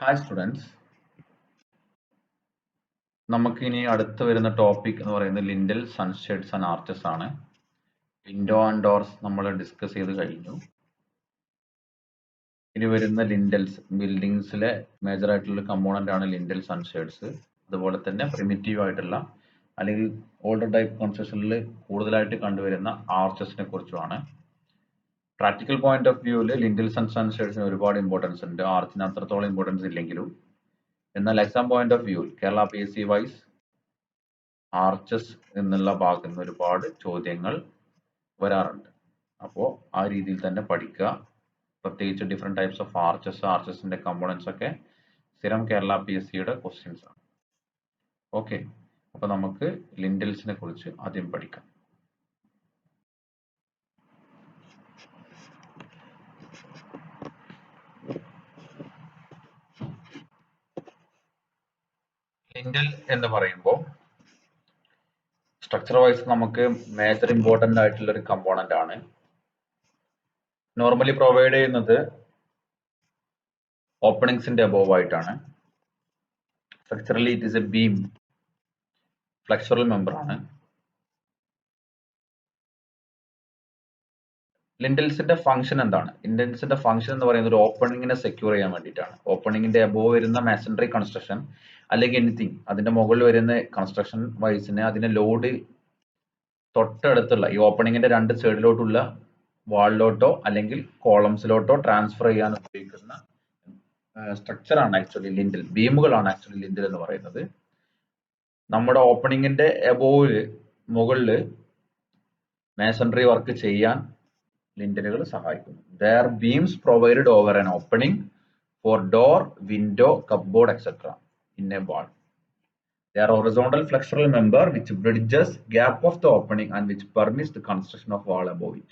Hi students, നമുക്കിനി അടുത്ത് വരുന്ന ടോപ്പിക് എന്ന് പറയുന്നത് ലിൻഡൽ, സൺഷെയ്ഡ്സ് ആൻഡ് ആർച്ചസ് ആണ്. വിൻഡോ ആൻഡ് ഡോർസ് നമ്മൾ ഡിസ്കസ് ചെയ്ത് കഴിഞ്ഞു. ഇനി വരുന്ന ലിൻഡൽസ്, ബിൽഡിങ്സിലെ മേജർ ആയിട്ടുള്ള കമ്പോണന്റ് ആണ് ലിൻഡൽ, സൺഷെയ്ഡ്സ്. അതുപോലെ തന്നെ പ്രിമിറ്റീവ് ആയിട്ടുള്ള അല്ലെങ്കിൽ ഓൾഡർ ടൈപ്പ് കൺസ്ട്രക്ഷനിൽ കൂടുതലായിട്ട് കണ്ടുവരുന്ന ആർച്ചസിനെ കുറിച്ചുമാണ്. പ്രാക്ടിക്കൽ പോയിന്റ് ഓഫ് വ്യൂവിൽ ലിൻഡൽസ് ആൻഡ് സൺഷെയ്ഡ്സിന് ഒരുപാട് ഇമ്പോർട്ടൻസ് ഉണ്ട്, ആർച്ചിന് അത്രത്തോളം ഇമ്പോർട്ടൻസ് ഇല്ലെങ്കിലും. എന്നാൽ exam point of view Kerala PSC wise arches എന്നുള്ള ഭാഗത്ത് നിന്ന് ഒരുപാട് ചോദ്യങ്ങൾ വരാറുണ്ട്. അപ്പോൾ ആ രീതിയിൽ തന്നെ പഠിക്കുക. പ്രത്യേകിച്ച് ഡിഫറെന്റ് ടൈപ്സ് ഓഫ് ആർച്ചസിന്റെ കമ്പോണൻസ് ഒക്കെ സ്ഥിരം കേരള PSCയുടെ ക്വസ്റ്റ്യൻസ് ആണ്. ഓക്കെ, അപ്പൊ നമുക്ക് ലിൻഡൽസിനെ കുറിച്ച് ആദ്യം പഠിക്കാം. ലിൻഡൽ എന്ന് പറയുമ്പോൾ സ്ട്രക്ചർ വൈസ് നമുക്ക് മേജർ ഇമ്പോർട്ടന്റ് ആയിട്ടുള്ള ഒരു കമ്പോണന്റ് ആണ്. നോർമലി പ്രൊവൈഡ് ചെയ്യുന്നത് ഓപ്പണിങ്സിന്റെ അബോവ് ആയിട്ടാണ്. Structurally it is a beam, flexural member ആണ്. ലിൻഡൽസിന്റെ ഫംഗ്ഷൻ എന്താണ്? ലിൻഡൽസിന്റെ ഫംഗ്ഷൻ എന്ന് പറയുന്നത് ഒരു ഓപ്പണിങ്ങിനെ സെക്യൂർ ചെയ്യാൻ വേണ്ടിയിട്ടാണ്. ഓപ്പണിങ്ങിന്റെ അബോവ് വരുന്ന മാസണറി കൺസ്ട്രക്ഷൻ അല്ലെങ്കിൽ എനിത്തിങ്, അതിന്റെ മുകളിൽ വരുന്ന കൺസ്ട്രക്ഷൻ വൈസിന് അതിന്റെ ലോഡ് തൊട്ടടുത്തുള്ള ഈ ഓപ്പണിങ്ങിന്റെ രണ്ട് സൈഡിലോട്ടുള്ള വാളിലോട്ടോ അല്ലെങ്കിൽ കോളംസിലോട്ടോ ട്രാൻസ്ഫർ ചെയ്യാൻ ഉപയോഗിക്കുന്ന സ്ട്രക്ചർ ആണ് ആക്ച്വലി ലിൻഡൽ. ബീമുകളാണ് ആക്ച്വലി ലിൻഡൽ എന്ന് പറയുന്നത്. നമ്മുടെ ഓപ്പണിങ്ങിന്റെ അബോവില് മുകളില് മാസണറി വർക്ക് ചെയ്യാൻ ലിൻഡലുകൾ സഹായിക്കുന്നു. Their beams provided over an opening for door, window, cupboard, etc. in a wall. They are horizontal flexural member which bridges gap of the opening and which permits the construction of wall above it.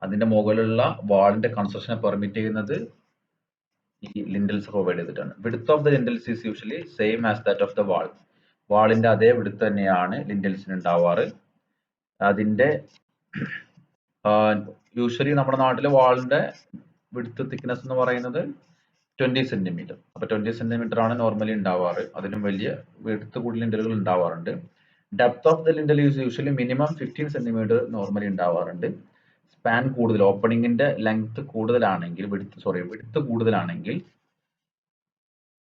അതിന്റെ മുകളിലുള്ള വാളിന്റെ കൺസ്ട്രക്ഷനെ permit ചെയ്യുന്നത് ഈ lintels provide ചെയ്തിട്ടാണ്. Width of the lintels is usually same as that of the wall. വാളിന്റെ അതേ width തന്നെയാണ് ലിൻഡൽസിന് ഉണ്ടാവാറ്. അതിന്റെ യൂഷ്വലി നമ്മുടെ നാട്ടിലെ വാളിന്റെ വിഡ്ത്ത് തിക്നെസ് എന്ന് പറയുന്നത് 20 സെന്റിമീറ്റർ. അപ്പൊ 20 സെന്റിമീറ്റർ ആണ് നോർമലി ഉണ്ടാവാറ്. അതിലും വലിയ വിഡ്ത്ത് കൂടുതൽ ലിൻഡലുകൾ ഉണ്ടാവാറുണ്ട്. Depth of the lintel is usually minimum 15 centimetre normally ഉണ്ടാവാറുണ്ട്. സ്പാൻ കൂടുതൽ, ഓപ്പണിങ്ങിന്റെ ലെങ്ത് കൂടുതലാണെങ്കിൽ, വിഡ്ത്ത് കൂടുതലാണെങ്കിൽ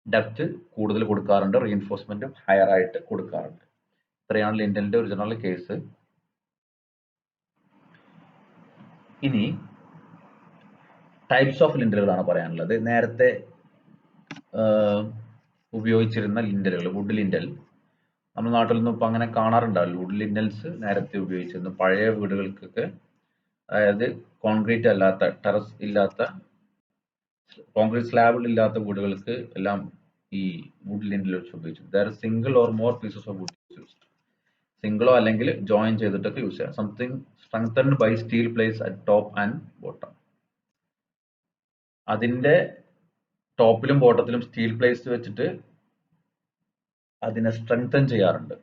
ഡെപ്ത് കൂടുതൽ കൊടുക്കാറുണ്ട്, റീഇൻഫോഴ്സ്മെന്റ് ഹയർ ആയിട്ട് കൊടുക്കാറുണ്ട്. ഇത്രയാണ് ലിൻഡലിന്റെ ഒറിജിനൽ കേസ്. ഇനി ടൈപ്സ് ഓഫ് ലിൻഡലുകളാണ് പറയാനുള്ളത്. നേരത്തെ ഉപയോഗിച്ചിരുന്ന ലിൻഡലുകൾ, വുഡ് ലിൻഡൽ, നമ്മുടെ നാട്ടിൽ നിന്നും ഇപ്പൊ അങ്ങനെ കാണാറുണ്ടാവില്ല. വുഡ് ലിൻഡൽസ് നേരത്തെ ഉപയോഗിച്ചിരുന്നു പഴയ വീടുകൾക്കൊക്കെ. അതായത് കോൺക്രീറ്റ് അല്ലാത്ത, ടെറസ് ഇല്ലാത്ത, കോൺക്രീറ്റ് സ്ലാബുകൾ ഇല്ലാത്ത വീടുകൾക്ക് എല്ലാം ഈ വുഡ് ലിൻഡൽ വെച്ച് ഉപയോഗിച്ചു. There single or more pieces of wood used. സിംഗിളോ അല്ലെങ്കിൽ ജോയിൻ ചെയ്തിട്ടൊക്കെ യൂസ് ചെയ്യാം. Something strengthened by steel plates at top and bottom. അതിന്റെ ടോപ്പിലും ബോട്ടത്തിലും സ്റ്റീൽ പ്ലേറ്റ്സ് വെച്ചിട്ട് അതിനെ സ്ട്രെങ്തൻ ചെയ്യാറുണ്ട്.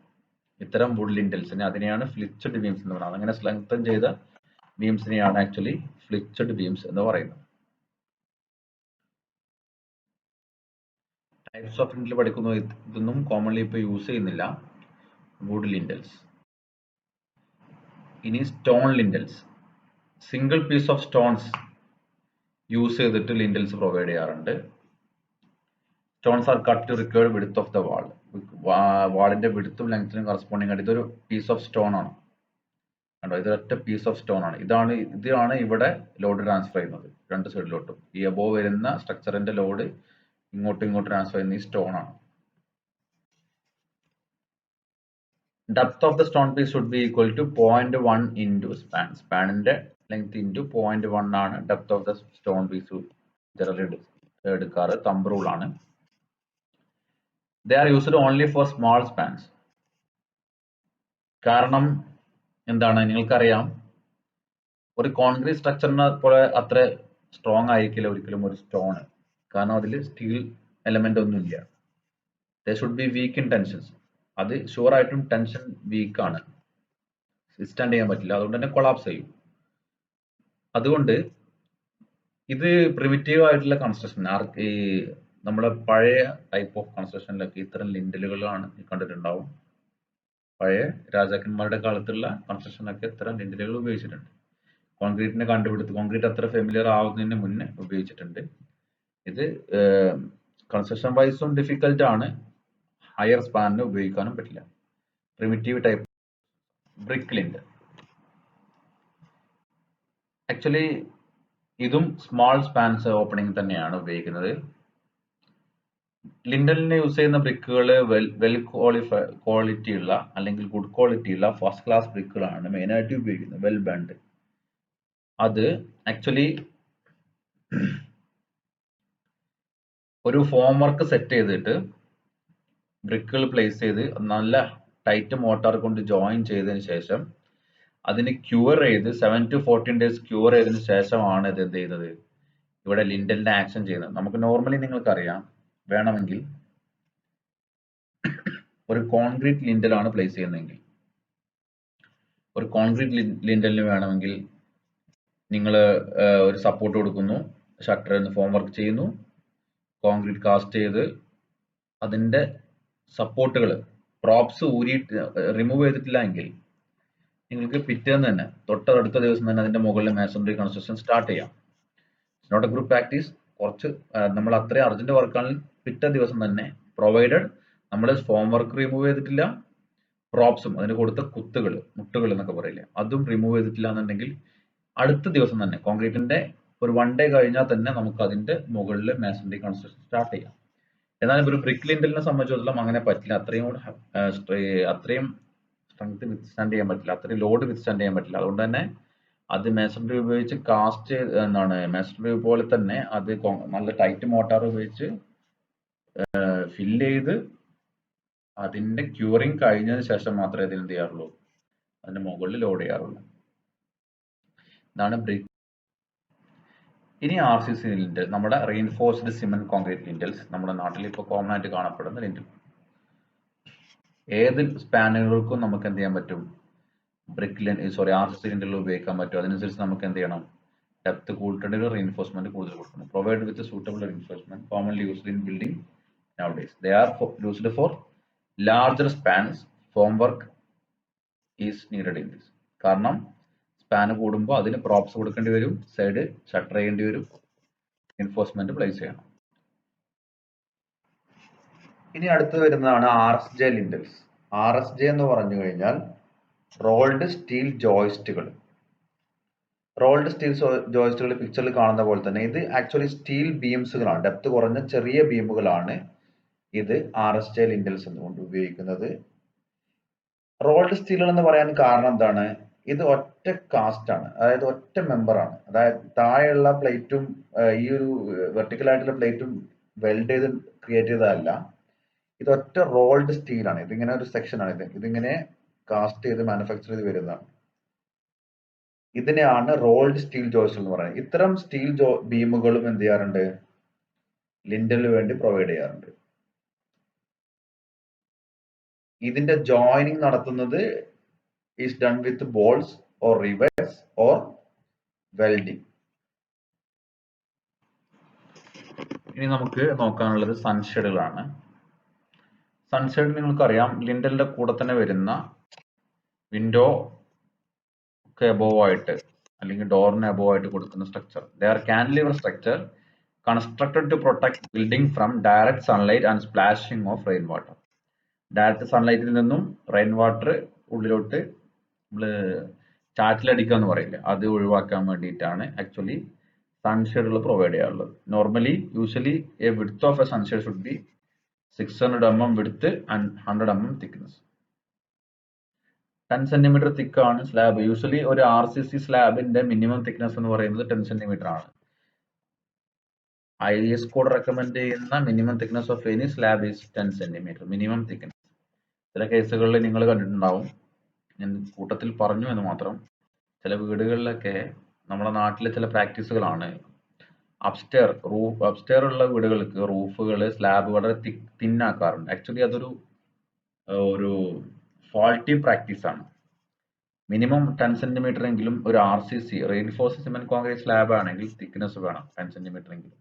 ഇത്തരം വുഡ് ലിൻഡൽസിനെ അതിനെയാണ് ഫ്ലിച്ചഡ് ബീംസ് എന്ന് പറയുന്നത്. അങ്ങനെ സ്ട്രെങ്തൻ ചെയ്ത ബീംസിനെയാണ് ആക്ച്വലി ഫ്ലിച്ചഡ് ബീംസ് എന്ന് പറയുന്നത്. ടൈപ്സ് ഓഫ് ലിൻഡൽ പഠിക്കുന്ന ഇതൊന്നും കോമൺലി ഇപ്പൊ യൂസ് ചെയ്യുന്നില്ല, വുഡ് ലിൻഡൽസ്. ഇനി stone lintels. Single piece of stones use ചെയ്തിട്ട് ലിൻഡൽസ് പ്രൊവൈഡ് ചെയ്യാറുണ്ട്. Stones are cut to required width of the wall. വാളിന്റെ വിഡ്ത്തും ലെങ്ത്തിനും കറസ്പോണ്ടിങ് ആയിട്ട് ഇതൊരു പീസ് ഓഫ് സ്റ്റോൺ ആണ്. കണ്ടോ, ഇതൊരൊറ്റ പീസ് ഓഫ് സ്റ്റോൺ ആണ്. ഇതാണ് ഇവിടെ ലോഡ് ട്രാൻസ്ഫർ ചെയ്യുന്നത് രണ്ട് സൈഡിലോട്ടും. ഈ അബോവ് വരുന്ന സ്ട്രക്ചറിന്റെ ലോഡ് ഇങ്ങോട്ടും ട്രാൻസ്ഫർ ചെയ്യുന്ന ഈ സ്റ്റോൺ ആണ്. Depth of the stone piece should be equal to 0.1 into span. സ്പാനിന്റെ ലെങ്ത് ഇൻറ്റു 0.1 ആണ് depth of the stone piece generally എടുക്കാറ്. തമ്പ് റൂൾ ആണ്. They are used only for small spans. കാരണം എന്താണ്, നിങ്ങൾക്കറിയാം, ഒരു കോൺക്രീറ്റ് സ്ട്രക്ചറിനെ പോലെ അത്ര സ്ട്രോങ് ആയിരിക്കില്ല ഒരിക്കലും ഒരു സ്റ്റോൺ. കാരണം അതിൽ സ്റ്റീൽ എലമെന്റ് ഒന്നും ഇല്ല. They should be weak in tensions. അത് ഷുവർ ആയിട്ടും ടെൻഷൻ വീക്ക് ആണ്, വിസ്റ്റാൻഡ് ചെയ്യാൻ പറ്റില്ല, അതുകൊണ്ട് തന്നെ കൊളാപ്സ് ചെയ്യും. അതുകൊണ്ട് ഇത് പ്രിമിറ്റീവ് ആയിട്ടുള്ള കൺസ്ട്രക്ഷൻ. ഈ നമ്മളെ പഴയ ടൈപ്പ് ഓഫ് കൺസ്ട്രക്ഷനിലൊക്കെ ഇത്തരം ലിൻഡലുകളാണ് കണ്ടിട്ടുണ്ടാവും. പഴയ രാജാക്കന്മാരുടെ കാലത്തുള്ള കൺസ്ട്രക്ഷനൊക്കെ ഇത്തരം ലിൻഡലുകൾ ഉപയോഗിച്ചിട്ടുണ്ട്. കോൺക്രീറ്റിനെ കണ്ടുപിടുത്ത് കോൺക്രീറ്റ് അത്ര ഫെമിലിയർ ആവുന്നതിന് മുന്നേ ഉപയോഗിച്ചിട്ടുണ്ട്. ഇത് കൺസ്ട്രക്ഷൻ വൈസും ഡിഫിക്കൽട്ട് ആണ്. ഹയർ സ്പാനിന് ഉപയോഗിക്കാനും പറ്റില്ല. Primitive type brick lintel. Actually ഇതും സ്മാൾ സ്പാൻസ് ഓപ്പണിംഗ് തന്നെയാണ് ഉപയോഗിക്കുന്നത്. ലിൻഡലിന് യൂസ് ചെയ്യുന്ന ബ്രിക്കുകൾ വെൽ ക്വാളിറ്റി ഉള്ള അല്ലെങ്കിൽ ഗുഡ് ക്വാളിറ്റി ഉള്ള ഫസ്റ്റ് ക്ലാസ് ബ്രിക്കുകളാണ് മെയിനായിട്ട് ഉപയോഗിക്കുന്നത്. വെൽ ബണ്ട്. അത് ആക്ച്വലി ഒരു ഫോം വർക്ക് സെറ്റ് ചെയ്തിട്ട് ബ്രിക്കുകൾ പ്ലേസ് ചെയ്ത് നല്ല ടൈറ്റ് മോട്ടാർ കൊണ്ട് ജോയിൻ ചെയ്തതിന് ശേഷം അതിന് ക്യൂർ ചെയ്ത് 7 to 14 days ക്യൂർ ചെയ്തതിന് ശേഷമാണ് ഇത് എന്ത് ചെയ്യുന്നത്, ഇവിടെ ലിൻഡലിന്റെ ആക്ഷൻ ചെയ്യുന്നത്. നമുക്ക് നോർമലി നിങ്ങൾക്കറിയാം, വേണമെങ്കിൽ ഒരു കോൺക്രീറ്റ് ലിൻഡലാണ് പ്ലേസ് ചെയ്യുന്നതെങ്കിൽ, ഒരു കോൺക്രീറ്റ് ലിൻഡലിന് വേണമെങ്കിൽ നിങ്ങൾ ഒരു സപ്പോർട്ട് കൊടുക്കുന്നു, ഷട്ടർ എന്ന് ഫോം വർക്ക് ചെയ്യുന്നു, കോൺക്രീറ്റ് കാസ്റ്റ് ചെയ്ത് അതിന്റെ സപ്പോർട്ടുകൾ പ്രോപ്സ് റിമൂവ് ചെയ്തിട്ടില്ല എങ്കിൽ നിങ്ങൾക്ക് പിറ്റേന്ന് തന്നെ തൊട്ടടുത്ത ദിവസം തന്നെ അതിന്റെ മുകളിൽ മാസണറി കൺസ്ട്രക്ഷൻ സ്റ്റാർട്ട് ചെയ്യാം. It's not a group practice. കുറച്ച് നമ്മൾ അത്രയും അർജന്റ് വർക്കാണെങ്കിൽ പിറ്റേ ദിവസം തന്നെ, പ്രൊവൈഡഡ് നമ്മൾ ഫോം വർക്ക് റിമൂവ് ചെയ്തിട്ടില്ല, പ്രോപ്സും അതിന് കൊടുത്ത മുട്ടുകൾ എന്നൊക്കെ പറയില്ലേ, അതും റിമൂവ് ചെയ്തിട്ടില്ല എന്നുണ്ടെങ്കിൽ അടുത്ത ദിവസം തന്നെ കോൺക്രീറ്റിന്റെ ഒരു 1 day കഴിഞ്ഞാൽ തന്നെ നമുക്ക് അതിന്റെ മുകളിൽ മാസണറി കൺസ്ട്രക്ഷൻ സ്റ്റാർട്ട് ചെയ്യാം. എന്നാൽ ഒരു ബ്രിക്ക് ലിൻഡലിനെ സംബന്ധിച്ചിടത്തോളം അങ്ങനെ പറ്റില്ല. അത്രയും സ്ട്രെങ്ത് വിത്ത്സ്റ്റാൻഡ് ചെയ്യാൻ പറ്റില്ല, അത്രയും ലോഡ് വിത്ത്സ്റ്റാൻഡ് ചെയ്യാൻ പറ്റില്ല. അതുകൊണ്ട് തന്നെ അത് മാസണറി ഉപയോഗിച്ച് കാസ്റ്റ് മാസണറി പോലെ തന്നെ അത് നല്ല ടൈറ്റ് മോട്ടാർ ഉപയോഗിച്ച് ഫില്ല് ചെയ്ത് അതിന്റെ ക്യൂറിങ് കഴിഞ്ഞതിന് ശേഷം മാത്രമേ അതിന് എന്ത് ചെയ്യാറുള്ളൂ, അതിന്റെ മുകളിൽ ലോഡ് ചെയ്യാറുള്ളൂ. ഇതാണ് ബ്രിക്ക്. ഇനി RCC ലിൻഡൽ, നമ്മുടെ റീഇൻഫോഴ്സ്ഡ് സിമന്റ് കോൺക്രീറ്റ് ലിൻഡൽസ്, നമ്മുടെ നാട്ടിൽ ഇപ്പോൾ കോമൺ ആയിട്ട് കാണപ്പെടുന്ന ലിൻഡൽ. ഏത് സ്പാനുകൾക്കും നമുക്ക് എന്ത് ചെയ്യാൻ പറ്റും, RCC ലിൻഡൽ ഉപയോഗിക്കാൻ പറ്റും. അതിനനുസരിച്ച് നമുക്ക് എന്ത് ചെയ്യണം, ഡെപ്ത് കൂട്ടേണ്ട, റീഇൻഫോഴ്സ്മെന്റ് കൂടുതൽ കൊടുക്കണം. Provide with suitable reinforcement commonly used in building nowadays. They are used for larger spans. Form work is needed in this. കാരണം സ്പാൻ കൂടുമ്പോൾ അതിന് പ്രോപ്സ് കൊടുക്കേണ്ടി വരും, സൈഡ് ഷട്ടർ ചെയ്യേണ്ടി വരും, എൻഫോഴ്സ്മെന്റ് പ്ലേസ് ചെയ്യണം. ഇനി അടുത്ത് വരുന്നതാണ് RSJ ലിൻഡൽസ്. RSJ എന്ന് പറഞ്ഞു കഴിഞ്ഞാൽ റോൾഡ് സ്റ്റീൽ ജോയിസ്റ്റുകൾ. റോൾഡ് സ്റ്റീൽ ജോയിസ്റ്റുകൾ പിക്ചറിൽ കാണുന്ന പോലെ തന്നെ ഇത് ആക്ച്വലി സ്റ്റീൽ ബീംസുകളാണ്, ഡെപ്ത് കുറഞ്ഞ ചെറിയ ബീമുകളാണ് ഇത് RSJ ലിൻഡൽസ് എന്നുകൊണ്ട് ഉപയോഗിക്കുന്നത്. റോൾഡ് സ്റ്റീലുകൾ എന്ന് പറയാൻ കാരണം എന്താണ്, ഇത് ഒറ്റ കാസ്റ്റ് ആണ്, അതായത് ഒറ്റ മെമ്പർ ആണ്. അതായത് താഴെയുള്ള പ്ലേറ്റും ഈ ഒരു വെർട്ടിക്കൽ ആയിട്ടുള്ള പ്ലേറ്റും വെൽഡ് ചെയ്ത് ക്രിയേറ്റ് ചെയ്തതല്ല, ഇത് ഒറ്റ റോൾഡ് സ്റ്റീൽ ആണ്. ഇതിങ്ങനെ ഒരു സെക്ഷൻ ആണ്, ഇതിങ്ങനെ കാസ്റ്റ് ചെയ്ത് മാനുഫാക്ചർ ചെയ്ത് വരുന്നതാണ്. ഇതിനെയാണ് റോൾഡ് സ്റ്റീൽ ജോയിസ്റ്റ് എന്ന് പറയുന്നത്. ഇത്തരം സ്റ്റീൽ ബീമുകളും എന്ത് ചെയ്യാറുണ്ട്, ലിൻഡലിന് വേണ്ടി പ്രൊവൈഡ് ചെയ്യാറുണ്ട്. ഇതിന്റെ ജോയിനിങ് നടത്തുന്നത് is done with bolts or rivets or welding. ഇനി നമുക്ക് നോക്കാനുള്ളത് സൺഷെയ്ഡുകളാണ്. സൺഷെയ്ഡ് നിങ്ങൾക്കറിയാം, ലിൻഡലിന്റെ കൂടെ തന്നെ വരുന്ന വിൻഡോ ഒക്കെ അബോവ് ആയിട്ട് അല്ലെങ്കിൽ ഡോറിന് അബോവ് ആയിട്ട് കൊടുക്കുന്ന structure. They are cantilever structure constructed to protect building from direct sunlight and splashing of rainwater. Direct സൺലൈറ്റിൽ നിന്നും റെയിൻ വാട്ടർ ഉള്ളിലോട്ട് ചാറ്റിലടിക്കുക എന്ന് പറയില്ല, അത് ഒഴിവാക്കാൻ വേണ്ടിയിട്ടാണ് ആക്ച്വലി സൺഷെയ്ഡുകൾ പ്രൊവൈഡ് ചെയ്യാറുള്ളത്. Normally usually a width of a sunshade should be 600 mm width and 100 mm thickness. 10 cm തിക്കാണ് സ്ലാബ്. യൂഷ്വലി ഒരു RCC സ്ലാബിന്റെ മിനിമം തിക്നെസ് എന്ന് പറയുന്നത് 10 cm ആണ്. IS കോഡ് റെക്കമെൻഡ് ചെയ്യുന്ന minimum thickness of any slab is 10 cm minimum thickness. ചില കേസുകളിൽ നിങ്ങൾ കണ്ടിട്ടുണ്ടാവും, ഞാൻ കൂട്ടത്തിൽ പറഞ്ഞു എന്ന് മാത്രം, ചില വീടുകളിലൊക്കെ നമ്മുടെ നാട്ടിലെ ചില പ്രാക്ടീസുകളാണ്, അപ്സ്റ്റെയർ ഉള്ള വീടുകൾക്ക് റൂഫുകൾ സ്ലാബ് വളരെ തിന്നാക്കാറുണ്ട്. ആക്ച്വലി അതൊരു ഫാൾട്ടി പ്രാക്ടീസ് ആണ്. മിനിമം 10 സെന്റിമീറ്റർ എങ്കിലും ഒരു RCC reinforced cement concrete slab ആണെങ്കിൽ തിക്നെസ് വേണം 10 സെന്റിമീറ്റർ എങ്കിലും.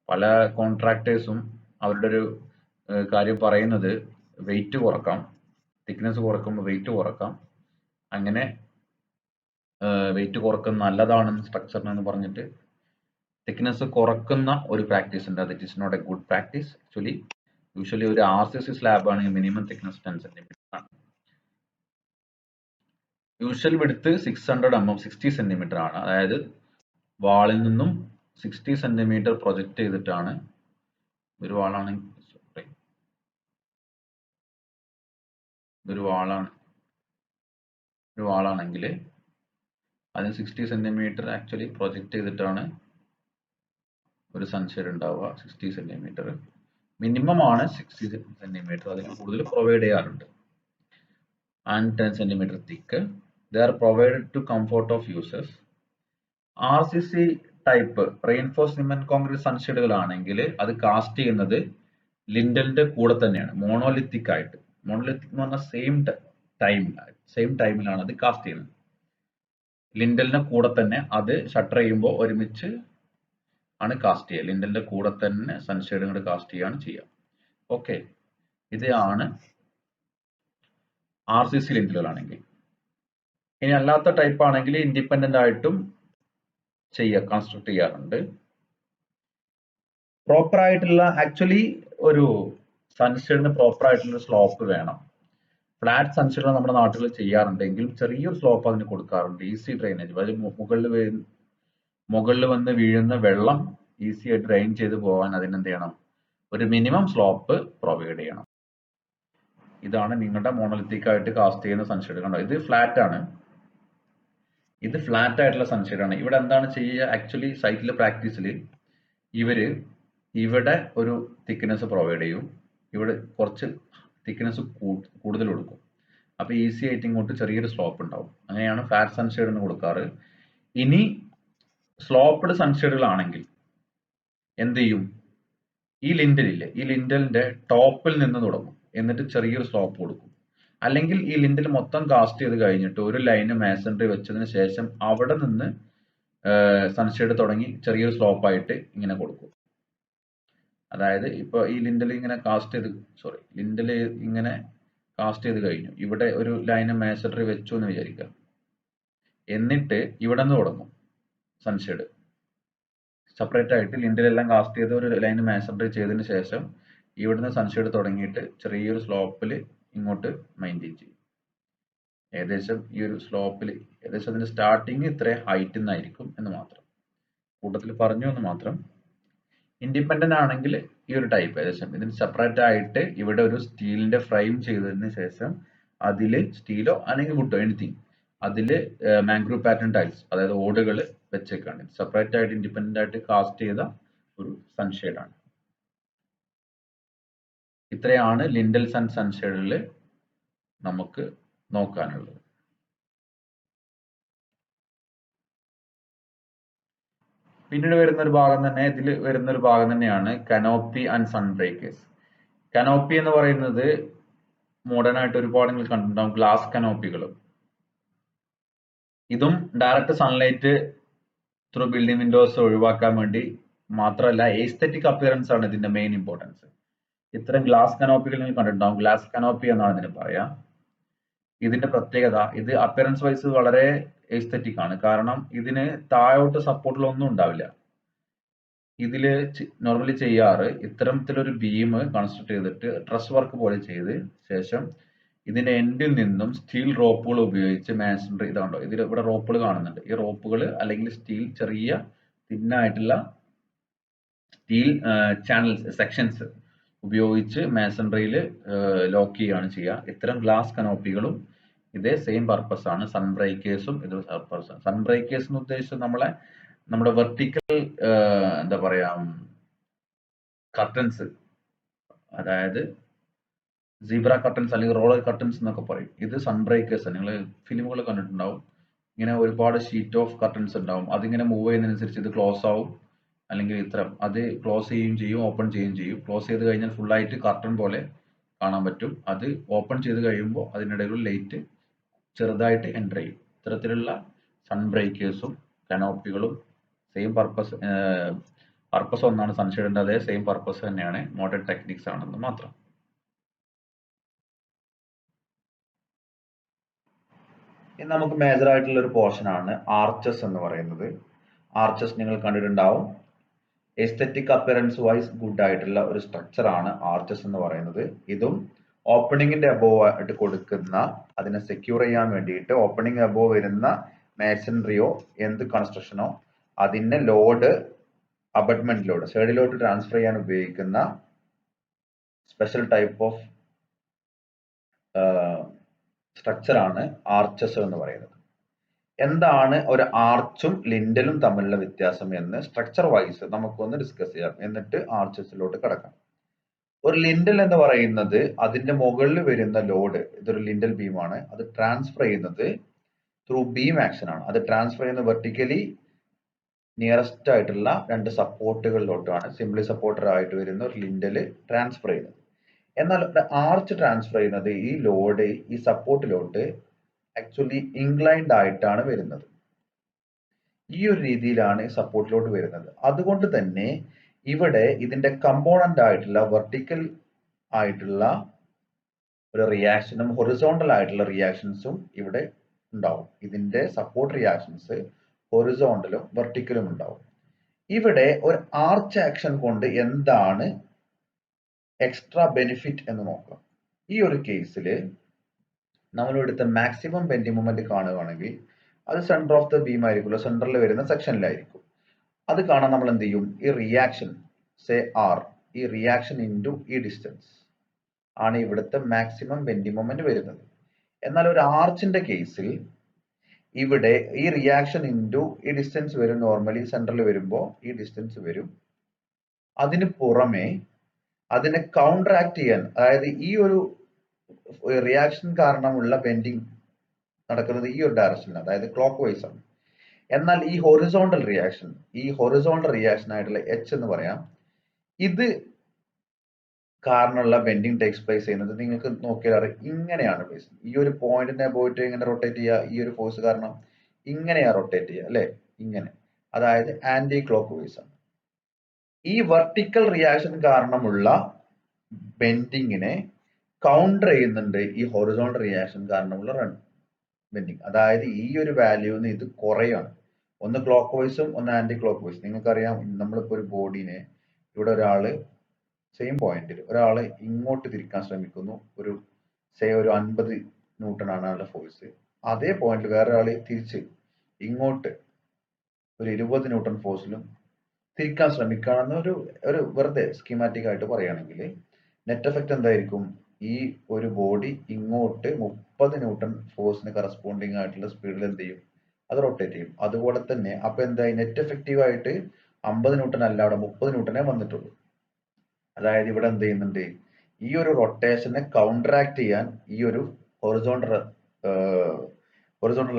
പല കോൺട്രാക്ടേഴ്സും അവരുടെ ഒരു കാര്യം പറയുന്നത് വെയിറ്റ് കുറക്കാം, തിക്നെസ് കുറക്കുമ്പോൾ വെയിറ്റ് കുറക്കാം, അങ്ങനെ വെയിറ്റ് കുറക്കുന്നത് നല്ലതാണെന്ന് സ്ട്രക്ചറിനെന്ന് പറഞ്ഞിട്ട് തിക്നെസ് കുറക്കുന്ന ഒരു പ്രാക്ടീസ് ഉണ്ട്. That is not a good practice actually. Usually ഒരു RCC സ്ലാബ് ആണെങ്കിൽ മിനിമം തിക്നെസ് 10 സെന്റിമീറ്റർ ആണ്. യൂഷ്വൽ വിഡ്ത്ത് 600 mm 60 സെന്റിമീറ്റർ ആണ്. അതായത് വാളിൽ നിന്നും 60 സെന്റിമീറ്റർ പ്രൊജക്ട് ചെയ്തിട്ടാണ് ഒരു വാളാണെങ്കിൽ വാളാണെങ്കിൽ അതിന് 60 സെന്റിമീറ്റർ ആക്ച്വലി പ്രൊജക്ട് ചെയ്തിട്ടാണ് ഒരു സൺഷെയ്ഡ് ഉണ്ടാവുക. 60 സെന്റിമീറ്റർ മിനിമം ആണ്. 60 സെന്റിമീറ്റർ, അതിൽ കൂടുതൽ പ്രൊവൈഡ് ചെയ്യാറുണ്ട്. And 10 centimetre thick. They are provided to comfort of users. RCC type reinforce cement concrete സൺഷെയ്ഡുകളാണെങ്കിൽ അത് കാസ്റ്റ് ചെയ്യുന്നത് ലിൻഡലിന്റെ കൂടെ തന്നെയാണ്, മോണോലിത്തിക് ആയിട്ട്. മോണോലിത്തിക് എന്ന് പറഞ്ഞാൽ സെയിം ടൈമിലാണ് അത് കാസ്റ്റ് ചെയ്യുന്നത്. ലിൻഡലിന്റെ കൂടെ തന്നെ അത് ഷട്ടർ ചെയ്യുമ്പോൾ ഒരുമിച്ച് ആണ് കാസ്റ്റ് ചെയ്യുക. ലിൻഡലിന്റെ കൂടെ തന്നെ സൺഷെയ്ഡ് കൊണ്ട് കാസ്റ്റ് ചെയ്യുക. ഓക്കെ, ഇതാണ് RCC ലിൻഡലുകളാണെങ്കിൽ. ഇനി അല്ലാത്ത ടൈപ്പ് ആണെങ്കിൽ ഇൻഡിപെൻഡന്റ് ആയിട്ടും കൺസ്ട്രക്ട് ചെയ്യാറുണ്ട്. പ്രോപ്പർ ആയിട്ടുള്ള ആക്ച്വലി ഒരു സൺഷെയ്ഡിന് പ്രോപ്പർ ആയിട്ടുള്ള സ്ലോപ്പ് വേണം. ഫ്ലാറ്റ് സൺഷെയ്ഡ് നമ്മുടെ നാട്ടിൽ ചെയ്യാറുണ്ടെങ്കിൽ ചെറിയൊരു സ്ലോപ്പ് അതിന് കൊടുക്കാറുണ്ട്. ഈസി ഡ്രെയിനേജ്, അതായത് മുകളിൽ വന്ന് വീഴുന്ന വെള്ളം ഈസി ആയിട്ട് ഡ്രെയിൻ ചെയ്ത് പോകാൻ അതിനെന്ത് ചെയ്യണം, ഒരു മിനിമം സ്ലോപ്പ് പ്രൊവൈഡ് ചെയ്യണം. ഇതാണ് നിങ്ങളുടെ മോണോലിത്തിക് ആയിട്ട് കാസ്റ്റ് ചെയ്യുന്ന സൺഷെയ്ഡ്. കണ്ടോ, ഇത് ഫ്ലാറ്റ് ആണ്. ഇത് ഫ്ലാറ്റ് ആയിട്ടുള്ള സൺഷെയ്ഡ് ആണ്. ഇവിടെ എന്താണ് ചെയ്യുക, ആക്ച്വലി സൈറ്റിലെ പ്രാക്ടീസിൽ ഇവിടെ ഒരു തിക്നെസ് പ്രൊവൈഡ് ചെയ്യും, ഇവിടെ കുറച്ച് തിക്നെസ് കൂടുതൽ കൊടുക്കും. അപ്പൊ ഈസി ആയിട്ട് ഇങ്ങോട്ട് ചെറിയൊരു സ്ലോപ്പ് ഉണ്ടാവും. അങ്ങനെയാണ് ഫ്ലാറ്റ് സൺഷെയ്ഡ് എന്ന് കൊടുക്കാറ്. ഇനി സ്ലോപ്പ്ഡ് സൺഷെയ്ഡുകളാണെങ്കിൽ എന്ത് ചെയ്യും, ഈ ലിൻഡലിന്റെ ടോപ്പിൽ നിന്ന് തുടങ്ങും, എന്നിട്ട് ചെറിയൊരു സ്ലോപ്പ് കൊടുക്കും. അല്ലെങ്കിൽ ഈ ലിൻഡൽ മൊത്തം കാസ്റ്റ് ചെയ്ത് കഴിഞ്ഞിട്ട് ഒരു ലൈന് മാസൺറി വെച്ചതിന് ശേഷം അവിടെ നിന്ന് സൺഷെയ്ഡ് തുടങ്ങി ചെറിയൊരു സ്ലോപ്പ് ആയിട്ട് ഇങ്ങനെ കൊടുക്കും. അതായത് ഇപ്പൊ ഈ ലിൻഡൽ ഇങ്ങനെ കാസ്റ്റ് ചെയ്ത് കഴിഞ്ഞു, ഇവിടെ ഒരു ലൈന് മാസൺറി വെച്ചു എന്ന് വിചാരിക്കുക. എന്നിട്ട് ഇവിടെ നിന്ന് തുടങ്ങും സൺഷെയ്ഡ് സെപ്പറേറ്റ് ആയിട്ട്. ലിൻഡലെല്ലാം കാസ്റ്റ് ചെയ്ത് ഒരു ലൈന് മാസൺറി ചെയ്തതിന് ശേഷം ഇവിടുന്ന് സൺഷെയ്ഡ് തുടങ്ങിയിട്ട് ചെറിയൊരു സ്ലോപ്പിൽ ഇങ്ങോട്ട് മെയിൻറ്റെയിൻ ചെയ്യും. ഏകദേശം ഈ ഒരു സ്ലോപ്പിൽ ഏകദേശം അതിന്റെ സ്റ്റാർട്ടിങ് ഇത്ര ഹൈറ്റിൽ നിന്നായിരിക്കും എന്ന് മാത്രം കൂട്ടത്തിൽ പറഞ്ഞു എന്ന് മാത്രം. ഇൻഡിപെൻഡന്റ് ആണെങ്കിൽ ഈ ഒരു ടൈപ്പ് ഏകദേശം ഇതിന് സെപ്പറേറ്റ് ആയിട്ട് ഇവിടെ ഒരു സ്റ്റീലിന്റെ ഫ്രെയിം ചെയ്തതിന് ശേഷം അതിൽ സ്റ്റീലോ അല്ലെങ്കിൽ വുഡോ എനിത്തിങ് അതില് മാംഗ്രൂവ് പാറ്റേൺ ടൈൽസ്, അതായത് ഓടുകൾ വെച്ചേക്കാണ്. സെപ്പറേറ്റ് ആയിട്ട് ഇൻഡിപെൻഡന്റ് ആയിട്ട് കാസ്റ്റ് ചെയ്ത ഒരു സൺഷെയ്ഡ് ആണ്. ഇത്രയാണ് ലിൻഡൽസ് ആൻഡ് സൺഷെയ്ഡിൽ നമുക്ക് നോക്കാനുള്ളത്. പിന്നീട് വരുന്ന ഒരു ഭാഗം തന്നെയാണ് canopy and sun breakers. Canopy എന്ന് പറയുന്നത് മോഡേൺ ആയിട്ട് ഒരുപാട് നിങ്ങൾ കണ്ടിട്ടുണ്ടാവും, ഗ്ലാസ് കനോപ്പികൾ. ഇതും direct sunlight through building Windows ഒഴിവാക്കാൻ വേണ്ടി മാത്രമല്ല, എസ്തെറ്റിക് അപ്പിയറൻസ് ആണ് ഇതിന്റെ മെയിൻ ഇമ്പോർട്ടൻസ്. ഇത്തരം ഗ്ലാസ് കനോപ്പികൾ നിങ്ങൾ കണ്ടിട്ടുണ്ടാവും, ഗ്ലാസ് കനോപ്പി എന്നാണ് ഇതിന് പറയാ. ഇതിന്റെ പ്രത്യേകത, ഇത് അപ്പിയറൻസ് വൈസ് വളരെ എസ്തെറ്റിക് ആണ്. കാരണം ഇതിന് താഴോട്ട് സപ്പോർട്ടിലൊന്നും ഉണ്ടാവില്ല. ഇതില് നോർമലി ചെയ്യാറ് ഇത്തരത്തിലൊരു ബീം കൺസ്ട്രക്ട് ചെയ്തിട്ട് ട്രസ് വർക്ക് പോലെ ചെയ്ത് ശേഷം ഇതിന്റെ എൻഡിൽ നിന്നും സ്റ്റീൽ റോപ്പുകൾ ഉപയോഗിച്ച് മാസൺറി, ഇതാണോ ഇതിൽ ഇവിടെ റോപ്പുകൾ കാണുന്നുണ്ട്, ഈ റോപ്പുകൾ അല്ലെങ്കിൽ സ്റ്റീൽ ചെറിയ തിന്നായിട്ടുള്ള സ്റ്റീൽ ചാനൽസ് സെക്ഷൻസ് ഉപയോഗിച്ച് മാസൺറിയിൽ ലോക്ക് ചെയ്യുകയാണ് ചെയ്യുക. ഇത്തരം ഗ്ലാസ് കനോപ്പികളും ഇതേ സെയിം പർപ്പസ് ആണ്. സൺ ബ്രേക്കേഴ്സും ഇത് പർപ്പസ് ആണ്. സൺ ബ്രേക്കേഴ്സ് എന്ന് ഉദ്ദേശിച്ചത് നമ്മുടെ വെർട്ടിക്കൽ എന്താ പറയാ കർട്ടൻസ്, അതായത് സീബ്ര കർട്ടൻസ് അല്ലെങ്കിൽ റോളർ കർട്ടൻസ് എന്നൊക്കെ പറയും. ഇത് സൺ ബ്രേക്കേഴ്സ് ആണ്. നിങ്ങൾ ഫിലിമുകൾ കണ്ടിട്ടുണ്ടാവും, ഇങ്ങനെ ഒരുപാട് ഷീറ്റ് ഓഫ് കർട്ടൻസ് ഉണ്ടാവും, അതിങ്ങനെ മൂവ് ചെയ്യുന്നതിനനുസരിച്ച് ഇത് ക്ലോസ് ആവും, അല്ലെങ്കിൽ ഇത്തരം അത് ക്ലോസ് ചെയ്യുകയും ചെയ്യും ഓപ്പൺ ചെയ്യുകയും ചെയ്യും. ക്ലോസ് ചെയ്ത് കഴിഞ്ഞാൽ ഫുൾ ആയിട്ട് കർട്ടൻ പോലെ കാണാൻ പറ്റും. അത് ഓപ്പൺ ചെയ്ത് കഴിയുമ്പോൾ അതിനിടയിൽ ലൈറ്റ് ചെറുതായിട്ട് എൻ്റർ ചെയ്യും. ഇത്തരത്തിലുള്ള സൺ ബ്രേക്കേഴ്സും കനോപ്പികളും സെയിം പർപ്പസ് ഒന്നാണ്, സൺഷെയ്ഡിന്റെ അതേ സെയിം പർപ്പസ് തന്നെയാണ്, മോഡേൺ ടെക്നിക്സ് ആണെന്ന് മാത്രം. ഇനി നമുക്ക് മേജർ ആയിട്ടുള്ള ഒരു പോർഷൻ ആണ് ആർച്ചസ് എന്ന് പറയുന്നത്. ആർച്ചസ് നിങ്ങൾ കണ്ടിട്ടുണ്ടാവും. എസ്തെറ്റിക് അപ്പിയറൻസ് വൈസ് ഗുഡ് ആയിട്ടുള്ള ഒരു സ്ട്രക്ചർ ആണ് ആർച്ചസ് എന്ന് പറയുന്നത്. ഇതും ഓപ്പണിങ്ങിന്റെ അബോവ് ആയിട്ട് കൊടുക്കുന്ന, അതിനെ സെക്യൂർ ചെയ്യാൻ വേണ്ടിയിട്ട് ഓപ്പണിംഗ് അബോവ് വരുന്ന മേസൺറിയോ എന്ത് കൺസ്ട്രക്ഷനോ അതിന്റെ ലോഡ് അബട്ട്മെന്റ് ലോഡ് സൈഡിലോട്ട് ട്രാൻസ്ഫർ ചെയ്യാൻ ഉപയോഗിക്കുന്ന സ്പെഷ്യൽ ടൈപ്പ് ഓഫ് സ്ട്രക്ചർ ആണ് ആർച്ചസ് എന്ന് പറയുന്നത്. എന്താണ് ഒരു ആർച്ചും ലിൻഡലും തമ്മിലുള്ള വ്യത്യാസം എന്ന് സ്ട്രക്ചർ വൈസ് നമുക്കൊന്ന് ഡിസ്കസ് ചെയ്യാം, എന്നിട്ട് ആർച്ചസിലോട്ട് കടക്കാം. ഒരു ലിൻഡൽ എന്ന് പറയുന്നത് അതിന്റെ മുകളിൽ വരുന്ന ലോഡ്, ഇതൊരു ലിൻഡൽ ബീമാണ്, അത് ട്രാൻസ്ഫർ ചെയ്യുന്നത് ത്രൂ ബീം ആക്ഷൻ ആണ്. അത് ട്രാൻസ്ഫർ ചെയ്യുന്നത് വെർട്ടിക്കലി നിയറസ്റ്റ് ആയിട്ടുള്ള രണ്ട് സപ്പോർട്ടുകളിലോട്ടാണ്. സിംപ്ലി സപ്പോർട്ടർ ആയിട്ട് വരുന്ന ഒരു ലിൻഡൽ ട്രാൻസ്ഫർ ചെയ്യുന്നത്. എന്നാൽ ഒരു ആർച്ച് ട്രാൻസ്ഫർ ചെയ്യുന്നത് ഈ ലോഡ് ഈ സപ്പോർട്ടിലോട്ട് ആക്ച്വലി ഇൻക്ലൈൻഡ് ആയിട്ടാണ് വരുന്നത്. ഈ ഒരു രീതിയിലാണ് സപ്പോർട്ടിലോട്ട് വരുന്നത്. അതുകൊണ്ട് തന്നെ ഇവിടെ ഇതിന്റെ കമ്പോണന്റ് ആയിട്ടുള്ള വെർട്ടിക്കൽ ആയിട്ടുള്ള ഒരു റിയാക്ഷനും ഹൊറിസോണ്ടൽ ആയിട്ടുള്ള റിയാക്ഷൻസും ഇവിടെ ഉണ്ടാവും. ഇതിന്റെ സപ്പോർട്ട് റിയാക്ഷൻസ് ഹൊറിസോണ്ടലും വെർട്ടിക്കലും ഉണ്ടാവും. ഇവിടെ ഒരു ആർച്ച് ആക്ഷൻ കൊണ്ട് എന്താണ് എക്സ്ട്രാ ബെനിഫിറ്റ് എന്ന് നോക്കാം. ഈ ഒരു കേസിൽ നമ്മൾ എടുത്ത മാക്സിമം ബെൻഡിങ് മൊമെന്റ് കാണുകയാണെങ്കിൽ അത് സെന്റർ ഓഫ് ദ ബീം ആയിരിക്കുമല്ലോ, സെന്ററിൽ വരുന്ന സെക്ഷനിലായിരിക്കും. അത് കാണാൻ നമ്മൾ എന്ത് ചെയ്യും, ഈ റിയാക്ഷൻ സേ ആർ, ഈ റിയാക്ഷൻ ഇൻറ്റു ഈ ഡിസ്റ്റൻസ് ആണ് ഇവിടുത്തെ മാക്സിമം ബെൻഡിങ് മൊമെന്റ് വരുന്നത്. എന്നാൽ ഒരു ആർച്ചിന്റെ കേസിൽ ഇവിടെ ഈ റിയാക്ഷൻ ഇൻറ്റു ഈ ഡിസ്റ്റൻസ് വരും. നോർമലി സെന്ററിൽ വരുമ്പോൾ ഈ ഡിസ്റ്റൻസ് വരും. അതിന് പുറമെ അതിനെ കൗണ്ടറാക്ട് ചെയ്യാൻ, അതായത് ഈ ഒരു റിയാക്ഷൻ കാരണമുള്ള ബെൻഡിങ് നടക്കുന്നത് ഈ ഒരു ഡയറക്ഷനിൽ, അതായത് ക്ലോക്ക് വൈസ് ആണ്. എന്നാൽ ഈ ഹൊറിസോണ്ടൽ റിയാക്ഷൻ ആയിട്ടുള്ള എച്ച് എന്ന് പറയാം, ഇത് കാരണമുള്ള ബെൻഡിങ് ടേക്സ് പ്ലേസ് ചെയ്യുന്നത് നിങ്ങൾക്ക് നോക്കിയാൽ അറിയാം, ഇങ്ങനെയാണ് പ്ലേസ്. ഈ ഒരു പോയിന്റിനെ പോയിട്ട് ഇങ്ങനെ റൊട്ടേറ്റ് ചെയ്യുക, ഈ ഒരു ഫോഴ്സ് കാരണം ഇങ്ങനെയാ റൊട്ടേറ്റ് ചെയ്യുക അല്ലെ, ഇങ്ങനെ, അതായത് ആന്റി ക്ലോക്ക് വൈസ് ആണ്. ഈ വെർട്ടിക്കൽ റിയാക്ഷൻ കാരണമുള്ള ബെൻഡിങ്ങിനെ കൗണ്ടർ ചെയ്യുന്നുണ്ട് ഈ ഹൊറിസോണ്ടൽ റിയാക്ഷൻ കാരണമുള്ള ബെൻഡിങ്. അതായത് ഈ ഒരു വാല്യൂന്ന് ഇത് കുറയാണ്, ഒന്ന് ക്ലോക്ക് വൈസും ഒന്ന് ആന്റി ക്ലോക്ക് വൈസും. നിങ്ങൾക്കറിയാം, നമ്മളിപ്പോ ഒരു ബോഡീനെ ഇവിടെ ഒരാള് സെയിം പോയിന്റിൽ ഒരാള് ഇങ്ങോട്ട് തിരിക്കാൻ ശ്രമിക്കുന്നു, ഒരു 50 ന്യൂട്ടൺ ആണ് ആളുടെ ഫോഴ്സ്. അതേ പോയിന്റിൽ വേറെ ആള് തിരിച്ച് ഇങ്ങോട്ട് ഒരു 20 ന്യൂട്ടൺ ഫോഴ്സിലും തിരിക്കാൻ ശ്രമിക്കുകയാണെന്ന് ഒരു വെറുതെ സ്കീമാറ്റിക് ആയിട്ട് പറയുകയാണെങ്കിൽ നെറ്റ് എഫക്റ്റ് എന്തായിരിക്കും, ഈ ഒരു ബോഡി ഇങ്ങോട്ട് 30 ന്യൂട്ടൺ ഫോഴ്സിന് കറസ്പോണ്ടിങ് ആയിട്ടുള്ള സ്പീഡിൽ എന്ത് ചെയ്യും, അത് റൊട്ടേറ്റ് ചെയ്യും. അതുപോലെ തന്നെ അപ്പൊ എന്തായി, നെറ്റ് എഫക്റ്റീവ് ആയിട്ട് 50 ന്യൂട്ടൺ അല്ല, അവിടെ 30 ന്യൂട്ടനെ വന്നിട്ടുള്ളൂ. അതായത് ഇവിടെ എന്ത് ചെയ്യുന്നുണ്ട്, ഈ ഒരു റൊട്ടേഷനെ കൗണ്ടറാക്ട് ചെയ്യാൻ ഈ ഒരു ഹൊറിസോണ്ടൽ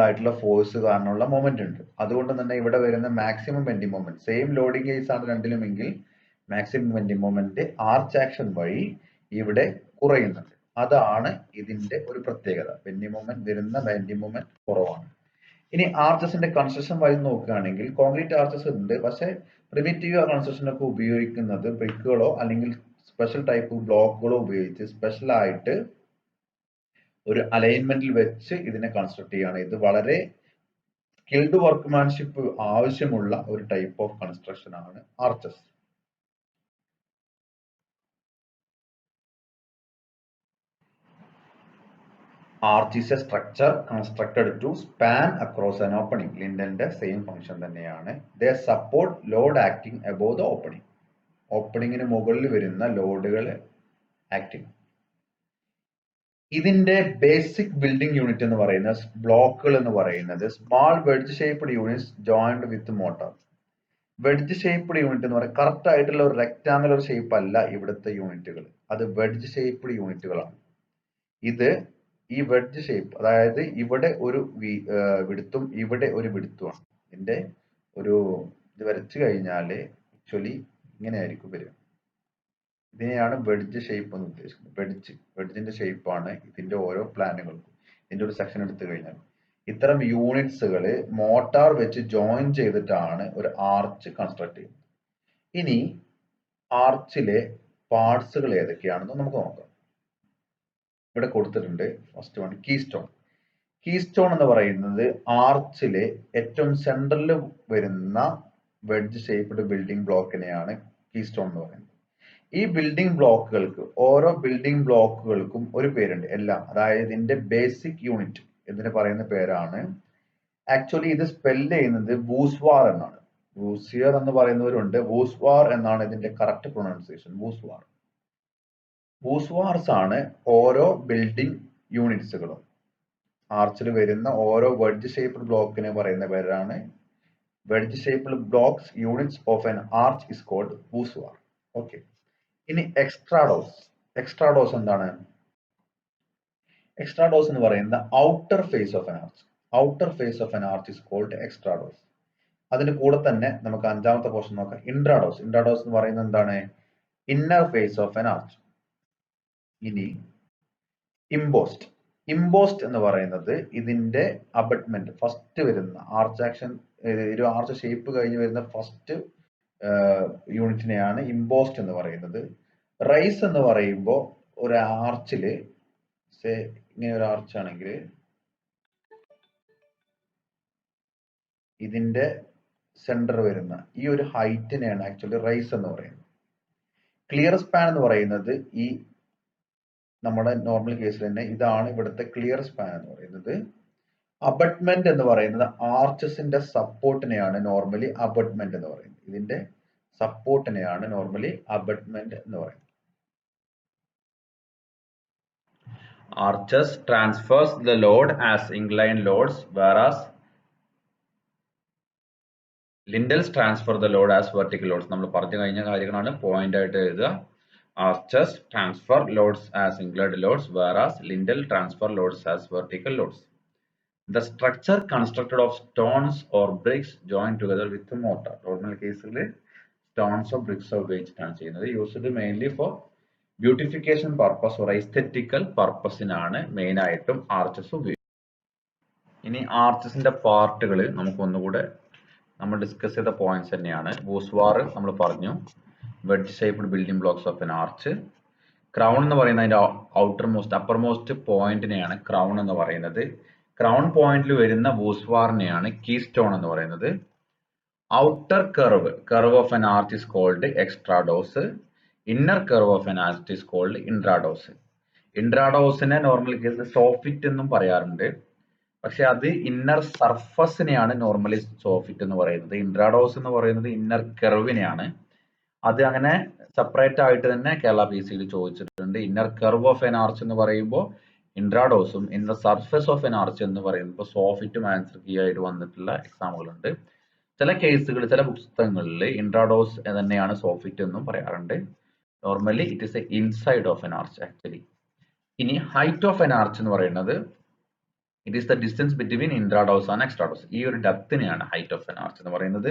ആയിട്ടുള്ള ഫോഴ്സ് കാരണമുള്ള മൊമെന്റ് ഉണ്ട്. അതുകൊണ്ട് തന്നെ ഇവിടെ വരുന്ന maximum bending moment, same loading case ആണ് രണ്ടിലുമെങ്കിൽ maximum bending moment arch action വഴി ഇവിടെ കുറയുന്നുണ്ട്. അതാണ് ഇതിന്റെ ഒരു പ്രത്യേകത. ബെൻഡിങ് മൊമെന്റ് കുറവാണ്. ഇനി ആർച്ചസിന്റെ കൺസ്ട്രക്ഷൻ വൈസ് നോക്കുകയാണെങ്കിൽ കോൺക്രീറ്റ് ആർച്ചസ് ഉണ്ട്, പക്ഷെ പ്രിമിറ്റീവ് കൺസ്ട്രക്ഷൻ ഒക്കെ ഉപയോഗിക്കുന്നത് ബ്രിക്കുകളോ അല്ലെങ്കിൽ സ്പെഷ്യൽ ടൈപ്പ് ബ്ലോക്കുകളോ ഉപയോഗിച്ച് സ്പെഷ്യൽ ആയിട്ട് ഒരു അലൈൻമെന്റിൽ വെച്ച് ഇതിനെ കൺസ്ട്രക്ട് ചെയ്യാണ്. ഇത് വളരെ സ്കിൽഡ് വർക്ക്മാൻഷിപ്പ് ആവശ്യമുള്ള ഒരു ടൈപ്പ് ഓഫ് കൺസ്ട്രക്ഷൻ ആണ് arches. Arch is a structure constructed to span across an opening. ലിൻഡലിന്റെ സെയിം ഫംഗ്ഷൻ തന്നെയാണ്. They support load acting above the opening. ഓപ്പണിങ്ങിന് മുകളിൽ വരുന്ന ലോഡുകൾ ആക്ടിങ്. ഇതിന്റെ ബേസിക് ബിൽഡിംഗ് യൂണിറ്റ് എന്ന് പറയുന്നത്, ബ്ലോക്കുകൾ എന്ന് പറയുന്നത് small wedge shaped units joined with mortar. Wedge shaped unit എന്ന് പറയുന്നത് കറക്റ്റ് ആയിട്ടുള്ള ഒരു റെക്ടാങ്കുലർ ഷേപ്പ് അല്ല ഇവിടുത്തെ യൂണിറ്റുകൾ, അത് വെഡ്ജ് ഷേപ്ഡ് യൂണിറ്റുകളാണ്. ഇത് ഈ വെഡ്ജ് ഷേപ്പ്, അതായത് ഇവിടെ ഒരു വിടുത്തും ഇവിടെ ഒരു വിടുത്തുമാണ്. ഇതിന്റെ ഒരു ഇത് വരച്ചു കഴിഞ്ഞാല് ആക്ച്വലി ഇങ്ങനെ ആയിരിക്കും വരിക. ഇതിനെയാണ് വെഡ്ജ് ഷേപ്പ് എന്ന് ഉദ്ദേശിക്കുന്നത്. വെഡ്ജിന്റെ ഷേപ്പാണ് ഇതിന്റെ ഓരോ പ്ലാനുകൾക്കും. ഇതിന്റെ ഒരു സെക്ഷൻ എടുത്തു കഴിഞ്ഞാൽ ഇത്തരം യൂണിറ്റ്സുകൾ മോട്ടാർ വെച്ച് ജോയിൻ ചെയ്തിട്ടാണ് ഒരു ആർച്ച് കൺസ്ട്രക്ട് ചെയ്യുന്നത്. ഇനി ആർച്ചിലെ പാർട്സുകൾ ഏതൊക്കെയാണെന്ന് നമുക്ക് നോക്കാം. ഇവിടെ കൊടുത്തിട്ടുണ്ട്. First one keystone. കീസ്റ്റോൺ എന്ന് പറയുന്നത് ആർച്ചിലെ ഏറ്റവും സെൻട്രലിൽ വരുന്ന വെഡ്ജ് ഷേപ്ഡ് ബിൽഡിംഗ് ബ്ലോക്കിനെയാണ് കീസ്റ്റോൺ എന്ന് പറയുന്നത്. ഈ ബിൽഡിംഗ് ബ്ലോക്കുകൾക്ക് ഓരോ ബിൽഡിംഗ് ബ്ലോക്കുകൾക്കും ഒരു പേരുണ്ട്. എല്ലാം, അതായത് ഇതിന്റെ ബേസിക് യൂണിറ്റ് ഇതിന് പറയുന്ന പേരാണ്. ആക്ച്വലി ഇത് സ്പെല്ല് ചെയ്യുന്നത് വൂസ്വാർ എന്നാണ്. വൂസിയർ എന്ന് പറയുന്നവരുണ്ട്. വൂസ്വാർ എന്നാണ് ഇതിന്റെ കറക്റ്റ് പ്രൊനൗൺസിയേഷൻ. വൂസ്വാർ. വൂസ്വാർസ് ആണ് ഓരോ ബിൽഡിംഗ് യൂണിറ്റ്സുകളും. ആർച്ചിൽ വരുന്ന ഓരോ വെഡ്ജ് ഷേപ്ഡ് ബ്ലോക്കിനെ പറയുന്ന പേരാണ്. Wedge shaped blocks units of an arch is called voussoir. Okay. ഇനി എക്സ്ട്രാഡോസ്. എക്സ്ട്രാഡോസ് എന്താണ്? എക്സ്ട്രാഡോസ് എന്ന് പറയുന്ന outer face of an arch. Outer face of an arch is called extrados. അതിന് കൂടെ തന്നെ നമുക്ക് അഞ്ചാമത്തെ പോർഷൻ നോക്കാം. ഇൻട്രാഡോസ്. ഇൻട്രാഡോസ് എന്ന് പറയുന്നത് എന്താണ്? Inner face of an arch. ഇനി ഇമ്പോസ്റ്റ്. ഇമ്പോസ്റ്റ് എന്ന് പറയുന്നത് ഇതിന്റെ അബട്ട്മെന്റ് ഫസ്റ്റ് വരുന്ന ആർച്ച് ആക്ഷൻ, ഒരു ആർച്ച് ഷേപ്പ് കഴിഞ്ഞ് വരുന്ന ഫസ്റ്റ് യൂണിറ്റിനെയാണ് ഇമ്പോസ്റ്റ് എന്ന് പറയുന്നത്. റൈസ് എന്ന് പറയുമ്പോൾ ഒരു ആർച്ചില് ഇങ്ങനെ ഒരു ആർച്ച് ആണെങ്കിൽ ഇതിന്റെ സെന്റർ വരുന്ന ഈ ഒരു ഹൈറ്റിനെയാണ് ആക്ച്വലി റൈസ് എന്ന് പറയുന്നത്. ക്ലിയർ സ്പാൻ എന്ന് പറയുന്നത് ഈ നമ്മുടെ നോർമൽ കേസിൽ തന്നെ ഇതാണ് ഇവിടുത്തെ ക്ലിയർ സ്പാൻ എന്ന് പറയുന്നത്. അബട്ട്മെന്റ് എന്ന് പറയുന്നത് ആർച്ചസിന്റെ സപ്പോർട്ടിനെയാണ് നോർമലി അബട്ട്മെന്റ് എന്ന് പറയുന്നത്. ഇതിന്റെ സപ്പോർട്ടിനെയാണ് നോർമലി അബട്ട്മെന്റ് എന്ന് പറയുന്നത്. Arches transfers the load as inclined loads, whereas lintels transfer the load as vertical loads. നമ്മൾ പറഞ്ഞു കഴിഞ്ഞ കാര്യങ്ങളാണ് പോയിന്റ് ആയിട്ട് എഴുതുക. Arches transfer loads as inclined loads, whereas lintel transfer loads as vertical loads. The structure constructed of stones or bricks joined together with the mortar. Normal കേസിൽ സ്റ്റോൺസോ ബ്രിക്സോ ഉപയോഗിച്ചിട്ടാണ് ചെയ്യുന്നത്. Used mainly for beautification purpose or aesthetical പർപ്പസിനാണ് main ആയിട്ടും arches ഉപയോഗിക്കുന്നത്. ഇനി ആർച്ചസിന്റെ പാർട്ടുകൾ നമുക്ക് ഒന്നുകൂടെ നമ്മൾ ഡിസ്കസ് ചെയ്ത പോയിന്റ്സ് തന്നെയാണ്. വൂസ്വാർ നമ്മൾ പറഞ്ഞു, wedge shaped building blocks of an arch. Crown എന്ന് പറയുന്നത് അതിന്റെ ഔട്ടർ മോസ്റ്റ് അപ്പർ മോസ്റ്റ് പോയിന്റിനെയാണ് ക്രൗൺ എന്ന് പറയുന്നത്. ക്രൗൺ പോയിന്റിൽ വരുന്ന വൂസ്വാറിനെയാണ് കീ സ്റ്റോൺ എന്ന് പറയുന്നത്. Outer curve of an arch is called extrados. Inner curve of an arch is called intrados. ഇൻട്രാഡോസിനെ നോർമൽ കേസിൽ സോഫിറ്റ് എന്നും പറയാറുണ്ട്. പക്ഷെ അത് ഇന്നർ സർഫസിനെയാണ് നോർമലി സോഫിറ്റ് എന്ന് പറയുന്നത്. ഇൻട്രാഡോസ് എന്ന് പറയുന്നത് ഇന്നർ കർവിനെയാണ്. അത് അങ്ങനെ സെപ്പറേറ്റ് ആയിട്ട് തന്നെ കേരള PCയിൽ ചോദിച്ചിട്ടുണ്ട്. Inner curve of an arch എന്ന് പറയുമ്പോൾ ഇൻട്രാഡോസും inner surface of an arch എന്ന് പറയുമ്പോൾ സോഫിറ്റും ആൻസർ കീ ആയിട്ട് വന്നിട്ടുള്ള എക്സാമുകളുണ്ട്. ചില കേസുകൾ ചില പുസ്തകങ്ങളിൽ ഇൻട്രാഡോസ് തന്നെയാണ് സോഫിറ്റ് എന്നും പറയാറുണ്ട്. Normally it is A inside of an arch actually. ഇനി ഹൈറ്റ് ഓഫ് എൻ ആർച്ച് എന്ന് പറയുന്നത് it is the distance between intrados and extrados. ഈ ഒരു ഡെപ്തിനെയാണ് ഹൈറ്റ് ഓഫ് എൻ ആർച്ച് എന്ന് പറയുന്നത്.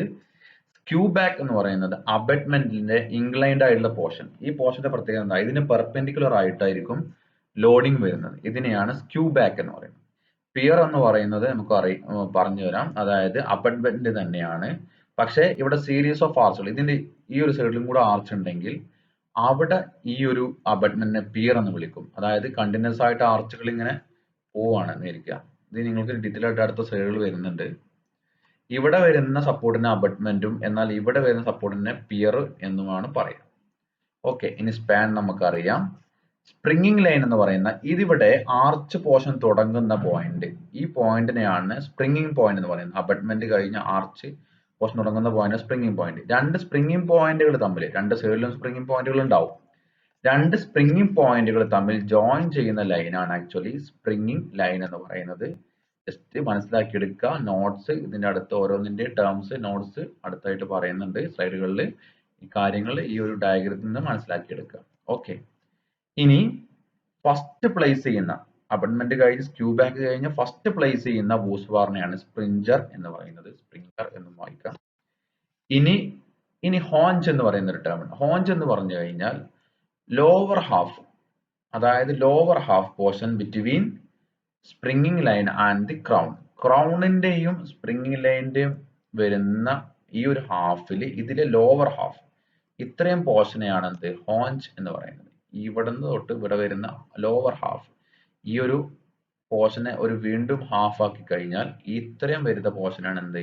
സ്ക്യൂ ബാക്ക് എന്ന് പറയുന്നത് അബട്ട്മെന്റിന്റെ ഇൻക്ലൈൻഡ് ആയിട്ടുള്ള പോർഷൻ. ഈ പോർഷന്റെ പ്രത്യേകത എന്താ? ഇതിന് പെർപെൻഡിക്കുലർ ആയിട്ടായിരിക്കും ലോഡിംഗ് വരുന്നത്. ഇതിനെയാണ് സ്ക്യൂ ബാക്ക് എന്ന് പറയുന്നത്. പിയർ എന്ന് പറയുന്നത് നമുക്ക് പറഞ്ഞു തരാം. അതായത് അബട്ട്മെന്റ് തന്നെയാണ്. പക്ഷെ ഇവിടെ സീരീസ് ഓഫ് ആർച്ചുകൾ, ഇതിന്റെ ഈ ഒരു സൈഡിലും കൂടെ ആർച്ച് ഉണ്ടെങ്കിൽ അവിടെ ഈ ഒരു അബട്ട്മെന്റിനെ പിയർ എന്ന് വിളിക്കും. അതായത് കണ്ടിന്യൂസ് ആയിട്ട് ആർച്ചുകൾ ഇങ്ങനെ പോവാണെന്ന് ഇരിക്കുക. ഇത് നിങ്ങൾക്ക് ഡീറ്റെയിൽ ആയിട്ട് അടുത്ത സൈഡുകൾ വരുന്നുണ്ട്. ഇവിടെ വരുന്ന സപ്പോർട്ടിനെ അബട്ട്മെന്റും എന്നാൽ ഇവിടെ വരുന്ന സപ്പോർട്ടിനെ പിയർ എന്നുമാണ് പറയുക. ഓക്കെ. ഇനി സ്പാൻ നമുക്കറിയാം. സ്പ്രിംഗിങ് ലൈൻ എന്ന് പറയുന്ന ഇതിവിടെ ആർച്ച് പോർഷൻ തുടങ്ങുന്ന പോയിന്റ്, ഈ പോയിന്റിനെയാണ് സ്പ്രിംഗിങ് പോയിന്റ് എന്ന് പറയുന്നത്. അബട്ട്മെന്റ് കഴിഞ്ഞ ആർച്ച് പോർഷൻ തുടങ്ങുന്ന പോയിന്റ് സ്പ്രിംഗിങ് പോയിന്റ്. രണ്ട് സ്പ്രിംഗിങ് പോയിന്റുകൾ തമ്മിൽ, രണ്ട് സൈഡിലും സ്പ്രിംഗിങ് പോയിന്റുകൾ ഉണ്ടാവും. രണ്ട് സ്പ്രിംഗിങ് പോയിന്റുകൾ തമ്മിൽ ജോയിൻ ചെയ്യുന്ന ലൈനാണ് ആക്ച്വലി സ്പ്രിംഗിങ് ലൈൻ എന്ന് പറയുന്നത്. ജസ്റ്റ് മനസ്സിലാക്കിയെടുക്കുക. നോട്ട്സ് ഇതിന്റെ അടുത്ത് ഓരോന്നിന്റെ ടേംസ് നോട്ട്സ് അടുത്തായിട്ട് പറയുന്നുണ്ട് സ്ലൈഡുകളിൽ. ഈ കാര്യങ്ങൾ ഈ ഒരു ഡയഗ്രത്തിൽ നിന്ന് മനസ്സിലാക്കിയെടുക്കുക. ഓക്കെ. ഇനി ഫസ്റ്റ് പ്ലേസ് ചെയ്യുന്ന അബട്ട്മെന്റ് കഴിഞ്ഞ് സ്ക്യൂ ബാക്ക് കഴിഞ്ഞ് ഫസ്റ്റ് പ്ലേസ് ചെയ്യുന്ന വൂസ്വാറിനെയാണ് സ്പ്രിഞ്ചർ എന്ന് പറയുന്നത്. സ്പ്രിംഗർ എന്നും വായിക്കാം. ഇനി ഹോഞ്ച് എന്ന് പറയുന്ന ഒരു ടേം ഉണ്ട്. ഹോഞ്ച് എന്ന് പറഞ്ഞു കഴിഞ്ഞാൽ ലോവർ ഹാഫ്, അതായത് lower half portion between springing line and the crown. ക്രൗണിന്റെയും സ്പ്രിംഗ് ലൈനിന്റെയും വരുന്ന ഈ ഒരു ഹാഫിൽ ഇതിലെ ലോവർ ഹാഫ് ഇത്രയും പോർഷനെയാണ് എന്ത് ഹോഞ്ച് എന്ന് പറയുന്നത്. ഇവിടുന്ന് തൊട്ട് ഇവിടെ വരുന്ന ലോവർ ഹാഫ് ഈ ഒരു പോർഷനെ ഒരു വീണ്ടും ഹാഫ് ആക്കി കഴിഞ്ഞാൽ ഇത്രയും വരുന്ന പോർഷനാണ് എന്ത്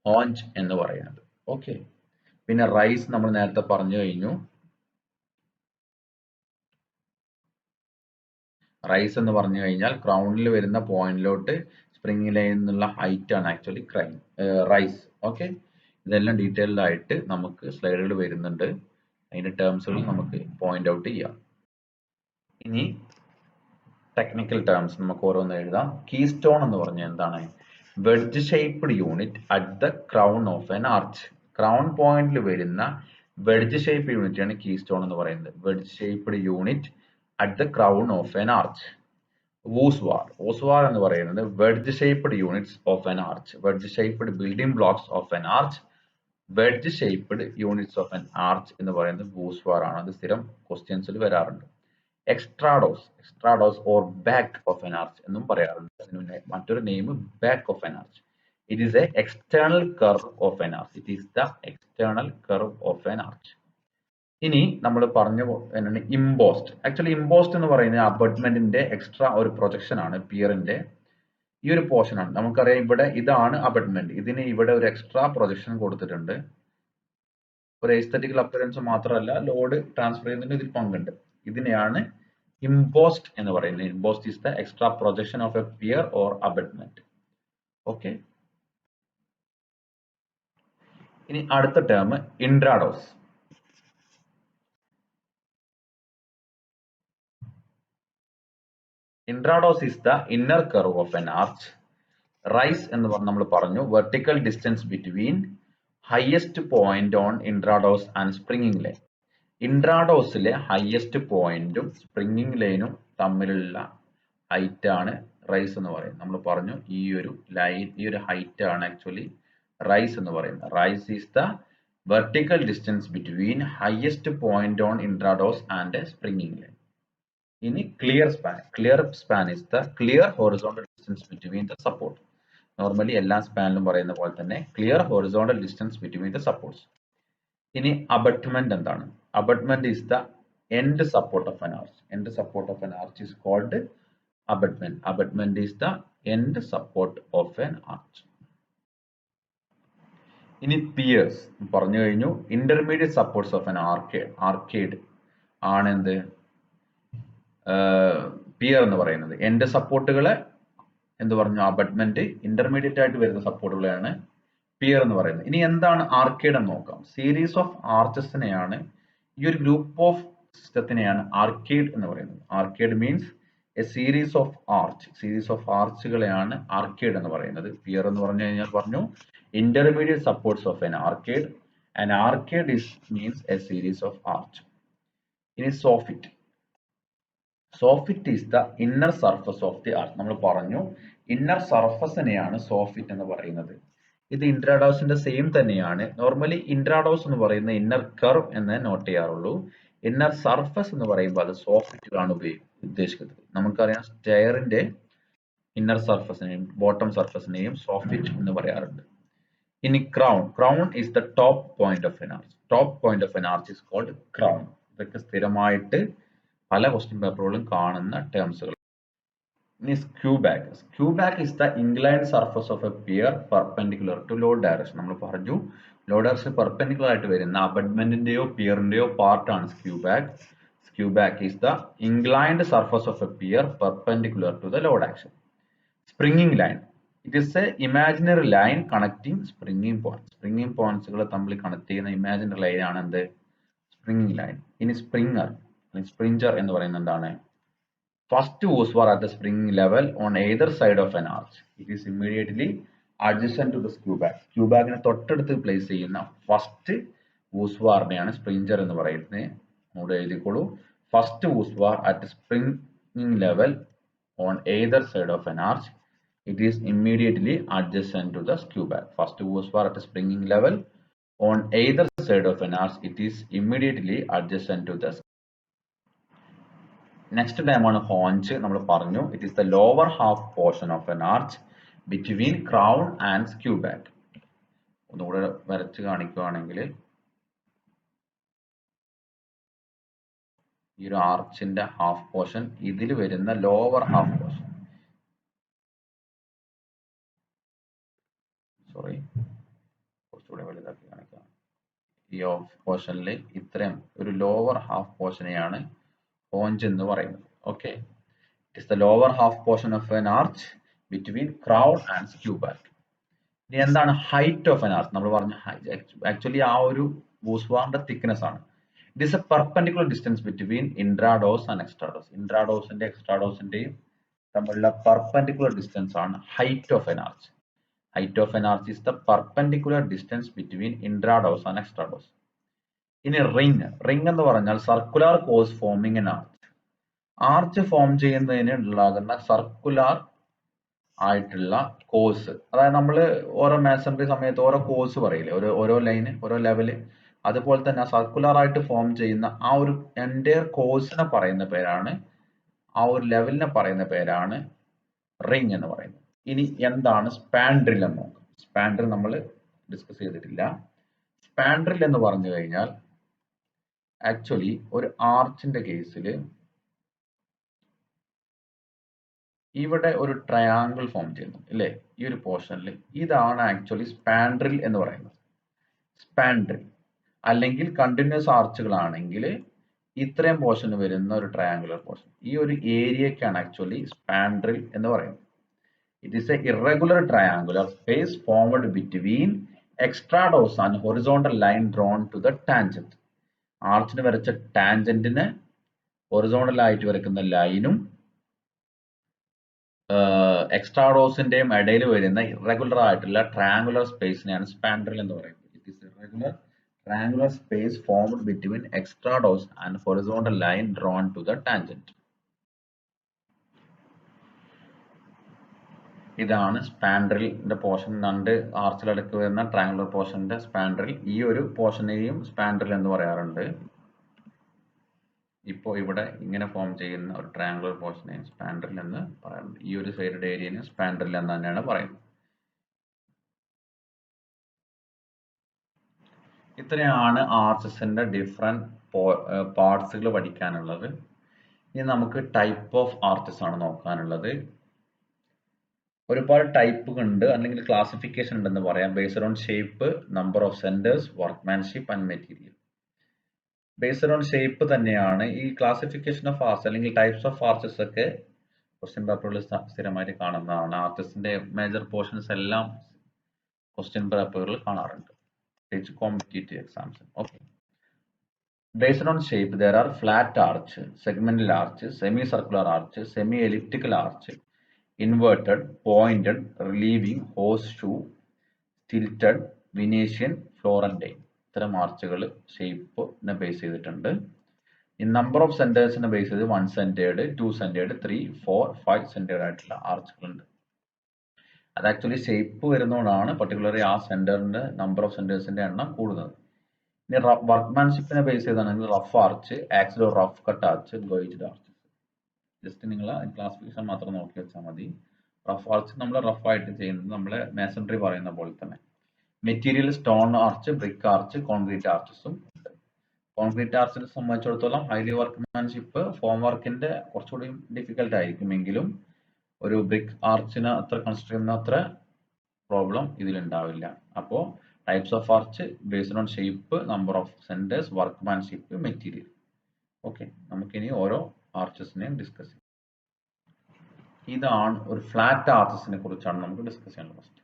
ഹോഞ്ച് എന്ന് പറയുന്നത്. ഓക്കെ. പിന്നെ റൈസ് നമ്മൾ നേരത്തെ പറഞ്ഞു കഴിഞ്ഞു. റൈസ് എന്ന് പറഞ്ഞു കഴിഞ്ഞാൽ ക്രൗണിൽ വരുന്ന പോയിന്റിലോട്ട് സ്പ്രിംഗ് ലൈനിൽ നിന്നുള്ള ഹൈറ്റ് ആണ് ആക്ച്വലി റൈസ്. ഓക്കെ. ഇതെല്ലാം ഡീറ്റെയിൽഡ് ആയിട്ട് നമുക്ക് സ്ലൈഡുകൾ വരുന്നുണ്ട്. അതിന്റെ ടേംസുകൾ നമുക്ക് പോയിന്റ് ഔട്ട് ചെയ്യാം. ഇനി ടെക്നിക്കൽ ടേംസ് നമുക്ക് ഓരോന്ന് എഴുതാം. കീ സ്റ്റോൺ എന്ന് പറഞ്ഞാൽ എന്താണ്? Wedge shaped unit at the crown of an arch. Crown പോയിന്റിൽ വരുന്ന വെഡ്ജ് ഷേപ്പ് യൂണിറ്റ് ആണ് കീ സ്റ്റോൺ എന്ന് പറയുന്നത്. Wedge shaped unit at the crown of an arch. Voussoir എന്ന് പറയുന്നത് wedge shaped units of an arch. Wedge shaped building blocks of an arch. Wedge shaped units of an arch എന്ന് പറയുന്നത് voussoir ആണ്. അത് സ്ഥിരം ക്വസ്റ്റ്യൻസിൽ വരാറുണ്ട്. Extrados or back of an arch എന്നും പറയാറുണ്ട്. അതിന് മറ്റൊരു name back of an arch. It is A external curve of an arch. It is the external curve of an arch. ഇനി നമ്മൾ പറഞ്ഞു എന്താണ് ഇമ്പോസ്റ്റ്. ആക്ച്വലി ഇമ്പോസ്റ്റ് എന്ന് പറയുന്നത് അബട്ട്മെന്റിന്റെ എക്സ്ട്രാ ഒരു പ്രൊജക്ഷൻ ആണ്. പിയറിന്റെ ഈ ഒരു പോർഷൻ ആണ്. നമുക്കറിയാം ഇവിടെ ഇതാണ് അബട്ട്മെന്റ്. ഇതിന് ഇവിടെ ഒരു എക്സ്ട്രാ പ്രൊജക്ഷൻ കൊടുത്തിട്ടുണ്ട്. ഒരു എസ്തെറ്റിക്കൽ അപ്പിയറൻസ് മാത്രമല്ല ലോഡ് ട്രാൻസ്ഫർ ചെയ്യുന്നതിന് ഇതിൽ പങ്കുണ്ട്. ഇതിനെയാണ് ഇമ്പോസ്റ്റ് എന്ന് പറയുന്നത്. Impost is the extra projection of a pier or abutment. Okay. ഇനി അടുത്ത term intrados. Intrados is the inner curve of an arch. Rise എന്ന് നമ്മൾ പറഞ്ഞു vertical distance between highest point on intrados and springing line. ഇൻട്രാഡോസിലെ highest പോയിന്റും springing ലൈനും തമ്മിലുള്ള height ആണ് റൈസ് എന്ന് പറയുന്നത്. നമ്മൾ പറഞ്ഞു ഈ ഒരു ലൈൻ, ഈ ഒരു ഹൈറ്റ് ആണ് ആക്ച്വലി റൈസ് എന്ന് പറയുന്നത്. Rise is the vertical distance between highest point on intrados and springing line. ഇനി clear span is the clear horizontal distance between the support. Normally എല്ലാ സ്പാനിലും പറയുന്ന പോലെ തന്നെ clear horizontal distance between the supports. ഇനി abutment എന്താണ്? Abutment is the end support of an arch. End support of an arch is called abutment. Abutment is the end support of an arch. ഇനി piers പറഞ്ഞു കഴിഞ്ഞു. Intermediate supports of an arcade ആണ് എന്ത് peer എന്ന് പറയുന്നത്. End സപ്പോർട്ടുകളെ എന്ത് പറഞ്ഞു? Abutment. Intermediate ആയിട്ട് വരുന്ന സപ്പോർട്ടുകളെയാണ് പിയർ എന്ന് പറയുന്നത്. ഇനി എന്താണ് ആർക്കേഡ് എന്ന് നോക്കാം. സീരീസ് ഓഫ് ആർച്ചസിനെയാണ്, ഈ ഒരു ഗ്രൂപ്പ് ഓഫ് സിസ്റ്റത്തിനെയാണ് ആർക്കേഡ് എന്ന് പറയുന്നത്. Arcade means a series of arch. Series of ആർച്ചുകളെയാണ് ആർക്കേഡ് എന്ന് പറയുന്നത്. പിയർ എന്ന് പറഞ്ഞു കഴിഞ്ഞാൽ പറഞ്ഞു intermediate supports of an arcade. An arcade is means a series of arch. ഇനി soffit. Soffit is the inner surface of the arch. നമ്മൾ പറഞ്ഞു ഇന്നർ സർഫസിനെയാണ് സോഫിറ്റ് എന്ന് പറയുന്നത്. ഇത് ഇൻട്രാഡോസിന്റെ സെയിം തന്നെയാണ്. നോർമലി ഇൻട്രാഡോസ് എന്ന് പറയുന്ന ഇന്നർ കർവ് എന്ന് നോട്ട് ചെയ്യാറുള്ളൂ. ഇന്നർ സർഫസ് എന്ന് പറയുമ്പോൾ അത് സോഫിറ്റുകളാണ് ഉദ്ദേശിക്കുന്നത്. നമുക്കറിയാം സ്റ്റെയറിന്റെ ഇന്നർ സർഫസിനെയും ബോട്ടം സർഫസിനെയും സോഫിറ്റ് എന്ന് പറയാറുണ്ട്. ഇനി crown is the top point of an arch. Top point of an arch is called crown. ഇതൊക്കെ സ്ഥിരമായിട്ട് പല ക്വസ്റ്റ്യൻ പേപ്പറുകളും കാണുന്ന ടേംസുകൾ. ഇനി skew back is the inclined surface of a pier perpendicular to load direction. നമ്മൾ പറഞ്ഞു ലോഡ് ഡയറക്ഷൻ പെർപെൻഡിക്കുലർ ആയിട്ട് വരുന്ന അബട്ട്മെന്റിന്റെയോ പിയറിന്റെയോ പാർട്ടാണ് skew back. Skew back is the inclined surface of a pier perpendicular to the load action. Springing line. It is a imaginary line connecting springing point. Springing പോയിന്റ്സുകൾ തമ്മിൽ connect ചെയ്യുന്ന imaginary line ആണ് എന്ത്? Springing line. ഇനി springer എന്ന് പറയുന്നത് എന്താണ്? First woos were at the springing level on either side of an arch. It is immediately adjacent to the skew back. Skew back നെ തൊട്ടടുത്ത് പ്ലേസ് ചെയ്യുന്ന ഫസ്റ്റ് വൂസ്വാറിനെയാണ് സ്പ്രിഞ്ചർ എന്ന് പറയുന്നത്. നോട്ട് എഴുതിക്കോളൂ. First voussoir at springing level on either side of an arch. It is immediately adjacent to the skew back. First woodswar at springing level on either side of an arch. It is immediately adjacent to the. Next ടൈമാണ് haunch. നമ്മൾ പറഞ്ഞു it is the lower half portion of an arch between crown and skew back. ഒന്നുകൂടെ വരച്ച് കാണിക്കുകയാണെങ്കിൽ ഈ ഒരു ആർച്ചിന്റെ half portion, ഇതിൽ വരുന്ന lower half portion, sorry കുറച്ചുകൂടെ വലുതാക്കി കാണിക്കാം. ഈ ഓഫ് പോർഷനിൽ ഇത്രയും ഒരു ലോവർ ഹാഫ് പോർഷനെയാണ് ഹോഞ്ച് എന്ന് പറയുന്നത്. Okay, it is the lower half portion of an arch between crown and skew back. ഇനി എന്താണ് ഹൈറ്റ് ഓഫ് എൻ ആർച്ച്? നമ്മൾ പറഞ്ഞ ആക്ച്വലി ആ ഒരു ബൂസ്വാറിന്റെ തിക്നെസ് ആണ്. It is a perpendicular distance between intrados and extrados. ഇൻട്രാഡോസിന്റെ എക്സ്ട്രാഡോസിന്റെയും തമ്മിലുള്ള പെർപെൻഡിക്കുലർ ഡിസ്റ്റൻസ് ആണ് height of an arch. Height of an arch is the perpendicular distance between intrados and extrados. ഇനി റിംഗ് എന്ന് പറഞ്ഞാൽ circular course forming an arch. Arch form ചെയ്യുന്നതിന് ഉണ്ടാകുന്ന circular ആയിട്ടുള്ള കോഴ്സ്, അതായത് നമ്മൾ ഓരോ മാസണറി സമയത്ത് ഓരോ കോഴ്സ് പറയില്ലേ, ഓരോ ലൈന് ഓരോ ലെവല്, അതുപോലെ തന്നെ സർക്കുലർ ആയിട്ട് ഫോം ചെയ്യുന്ന ആ ഒരു എൻറ്റയർ കോഴ്സിനെ പറയുന്ന പേരാണ്, ആ ഒരു ലെവലിനെ പറയുന്ന പേരാണ് റിംഗ് എന്ന് പറയുന്നത്. ഇനി എന്താണ് സ്പാൻഡ്രിൽ എന്ന് നോക്കാം. സ്പാൻഡ്രിൽ നമ്മൾ ഡിസ്കസ് ചെയ്തിട്ടില്ല. സ്പാൻഡ്രിൽ എന്ന് പറഞ്ഞു കഴിഞ്ഞാൽ ആക്ച്വലി ഒരു ആർച്ചിന്റെ കേസിൽ ഇവിടെ ഒരു ട്രയാങ്കിൾ ഫോം ചെയ്യുന്നു അല്ലേ, ഈ ഒരു പോർഷനിൽ. ഇതാണ് ആക്ച്വലി സ്പാൻഡ്രിൽ എന്ന് പറയുന്നത്. സ്പാൻഡ്രിൽ അല്ലെങ്കിൽ കണ്ടിന്യൂസ് ആർച്ചുകളാണെങ്കിൽ ഇത്രയും പോർഷൻ വരുന്ന ഒരു ട്രയാങ്കുലർ പോർഷൻ, ഈ ഒരു ഏരിയക്കാണ് ആക്ച്വലി സ്പാൻഡ്രിൽ എന്ന് പറയുന്നത്. It is a irregular triangular space formed between extrados and horizontal line drawn to the tangent. ആർച്ചിന് വരച്ച ടാൻജന്റിന് ഹൊറിസോണ്ടൽ ആയിട്ട് വരയ്ക്കുന്ന ലൈനും എക്സ്ട്രാഡോസിന്റെയും ഇടയിൽ വരുന്ന ഇറഗുലർ ആയിട്ടുള്ള ട്രയാങ്കുലർ സ്പേസിനെയാണ് സ്പാൻഡ്രിൽ എന്ന് പറയുന്നത്. It is irregular triangular space formed between extrados and horizontal line drawn to the tangent. ഇതാണ് സ്പാൻഡ്രിലിന്റെ പോർഷൻ. രണ്ട് ആർച്ചിലടക്ക് വരുന്ന ട്രയാങ്കുലർ പോർഷന്റെ സ്പാൻഡ്രിൽ. ഈ ഒരു പോർഷനെയും സ്പാൻഡ്രിൽ എന്ന് പറയാറുണ്ട്. ഇപ്പോൾ ഇവിടെ ഇങ്ങനെ ഫോം ചെയ്യുന്ന ഒരു ട്രയാങ്കുലർ പോർഷനെയും സ്പാൻഡ്രിൽ എന്ന് പറയാറുണ്ട്. ഈ ഒരു സൈഡ് ഏരിയനെ സ്പാൻഡ്രിൽ എന്ന് തന്നെയാണ് പറയുന്നത്. ഇത്രയാണ് ആർച്ചസിന്റെ ഡിഫറെന്റ് പാർട്സുകൾ പഠിക്കാനുള്ളത്. ഇനി നമുക്ക് ടൈപ്പ് ഓഫ് ആർച്ചസ് ആണ് നോക്കാനുള്ളത്. ഒരുപാട് ടൈപ്പുകൾ ഉണ്ട്, അല്ലെങ്കിൽ ക്ലാസിഫിക്കേഷൻ ഉണ്ടെന്ന് പറയാം. Based on shape, number of centres, workmanship and material. Based on shape തന്നെയാണ് ഈ ക്ലാസിഫിക്കേഷൻ ഓഫ് ആർച്ച് അല്ലെങ്കിൽ ടൈപ്സ് ഓഫ് ആർച്ചസ് ഒക്കെ ക്വസ്റ്റ്യൻ പേപ്പറുകളിൽ സ്ഥിരമായിട്ട് കാണുന്നതാണ്. ആർച്ചസിന്റെ മേജർ പോർഷൻസ് എല്ലാം ക്വസ്റ്റ്യൻ പേപ്പറുകളിൽ കാണാറുണ്ട്, പ്രത്യേകിച്ച് competitive exams. Okay, based on shape there are flat arch, segmental arch, semicircular arch, semi-elliptical arch, inverted, pointed, relieving, horseshoe, tilted, Venetian, Florentine. ഇത്തരം ആർച്ചുകൾ ഷേപ്പിനെ base ചെയ്തിട്ടുണ്ട്. ഈ number of സെന്റേഴ്സിനെ base ചെയ്ത് 1 centred, 2 centred, 3, 4, 5 centred ആയിട്ടുള്ള ആർച്ചുകളുണ്ട്. അത് actually shape വരുന്നതുകൊണ്ടാണ് particularly ആ സെന്ററിന്റെ number of സെന്റേഴ്സിന്റെ എണ്ണം കൂടുന്നത്. ഇനി വർക്ക്മാൻഷിപ്പിനെ ബേസ് ചെയ്താണെങ്കിൽ റഫ് ആർച്ച്, ആക്സിലോ rough cut arch, gauged arch. Just നിങ്ങൾ ക്ലാസിഫിക്കേഷൻ മാത്രം നോക്കി വെച്ചാൽ മതി. റഫ് ആർച്ച് നമ്മൾ റഫ് ആയിട്ട് ചെയ്യുന്നത് നമ്മളെ മേസൺറി പറയുന്ന പോലെ തന്നെ. Material stone arch, brick arch, concrete ആർച്ചസും ഉണ്ട്. കോൺക്രീറ്റ് ആർച്ചിനെ സംബന്ധിച്ചിടത്തോളം ഹൈലി വർക്ക്മാൻഷിപ്പ് ഫോം വർക്കിന്റെ കുറച്ചുകൂടി ഡിഫിക്കൽട്ട് ആയിരിക്കുമെങ്കിലും ഒരു ബ്രിക്ക് ആർച്ചിന് അത്ര കൺസ്ട്രക്ട് ചെയ്യുന്ന അത്ര പ്രോബ്ലം ഇതിലുണ്ടാവില്ല. അപ്പോൾ types of arch based on shape, number of centers, workmanship, material. Okay, നമുക്കിനി ഓരോ ആർച്ചസിനെയും ഡിസ്കസ് ചെയ്യാം. ഇതാണ് ഒരു ഫ്ലാറ്റ് ആർച്ചസിനെ കുറിച്ചാണ് നമുക്ക് ഡിസ്കസ് ചെയ്യാനുള്ളത്. ഫസ്റ്റ്,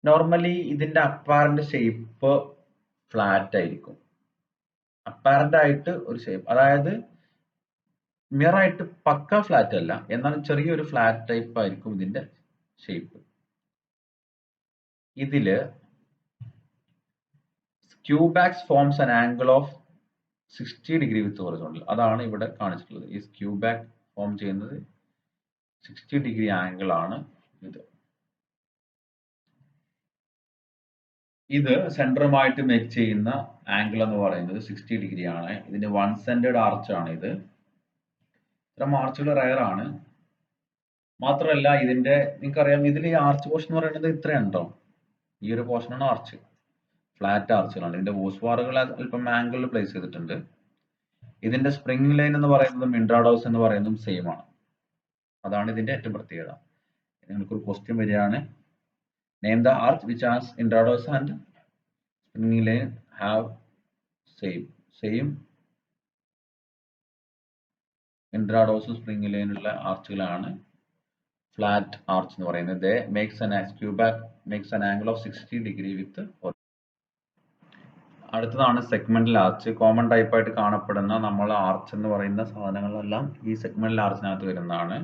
നോർമലി ഇതിന്റെ അപ്പാരന്റ് ഷേപ്പ് ഫ്ലാറ്റ് ആയിരിക്കും. അപ്പാരന്റ് ആയിട്ട് ഒരു ഷേപ്പ്, അതായത് മിറർ ആയിട്ട് പക്ക ഫ്ലാറ്റ് അല്ല, എന്നാൽ ചെറിയൊരു ഫ്ലാറ്റ് ടൈപ്പ് ആയിരിക്കും ഇതിന്റെ ഷേപ്പ്. ഇതില് Cubax forms an angle of 60 degree with horizontal. അതാണ് ഇവിടെ കാണിച്ചിട്ടുള്ളത്. ഈ Cubax ഫോം ചെയ്യുന്നത് 60 ഡിഗ്രി ആംഗിൾ ആണ് ഇത്. ഇത് സെന്ററുമായിട്ട് മേക്ക് ചെയ്യുന്ന ആംഗിൾ എന്ന് പറയുന്നത് 60 ഡിഗ്രി ആണ്. ഇതിന്റെ 1 സെന്റേർഡ് ആർച്ച് ആണ് ഇത്. ഇത്തരം ആർച്ചുകൾ റയർ ആണ്. മാത്രമല്ല ഇതിന്റെ നിങ്ങൾക്കറിയാം ഇതിൽ ഈ ആർച്ച് പോർഷൻ എന്ന് പറയുന്നത് ഇത്രയുണ്ടോ, ഈ ഒരു പോർഷനാണ് ആർച്ച്, ഫ്ലാറ്റ് ആർച്ചുകളാണ്. ഇതിന്റെ വൂസ് ബാറുകൾ അല്പം ആംഗിളിൽ പ്ലേസ് ചെയ്തിട്ടുണ്ട്. ഇതിന്റെ സ്പ്രിംഗ് ലൈൻ എന്ന് പറയുന്നതും ഇൻട്രാഡോസ് എന്ന് പറയുന്നതും സെയിം ആണ്. അതാണ് ഇതിന്റെ ഏറ്റവും പ്രത്യേകത. നിങ്ങൾക്കൊരു ക്വസ്റ്റ്യൻ വരികയാണ്, name the arch which has intrados and spring line have same ഇൻട്രാഡോസും സ്പ്രിംഗ് ലൈനുള്ള ആർച്ചുകളാണ് ഫ്ലാറ്റ് ആർച്ച് എന്ന് പറയുന്നത്. They makes an angle of 60 degree with. അടുത്തതാണ് സെഗ്മെന്റൽ ആർച്ച്. കോമൺ ടൈപ്പ് ആയിട്ട് കാണപ്പെടുന്ന നമ്മൾ ആർച്ച് എന്ന് പറയുന്ന സാധനങ്ങളെല്ലാം ഈ സെഗ്മെന്റൽ ആർച്ചിനകത്ത് വരുന്നതാണ്.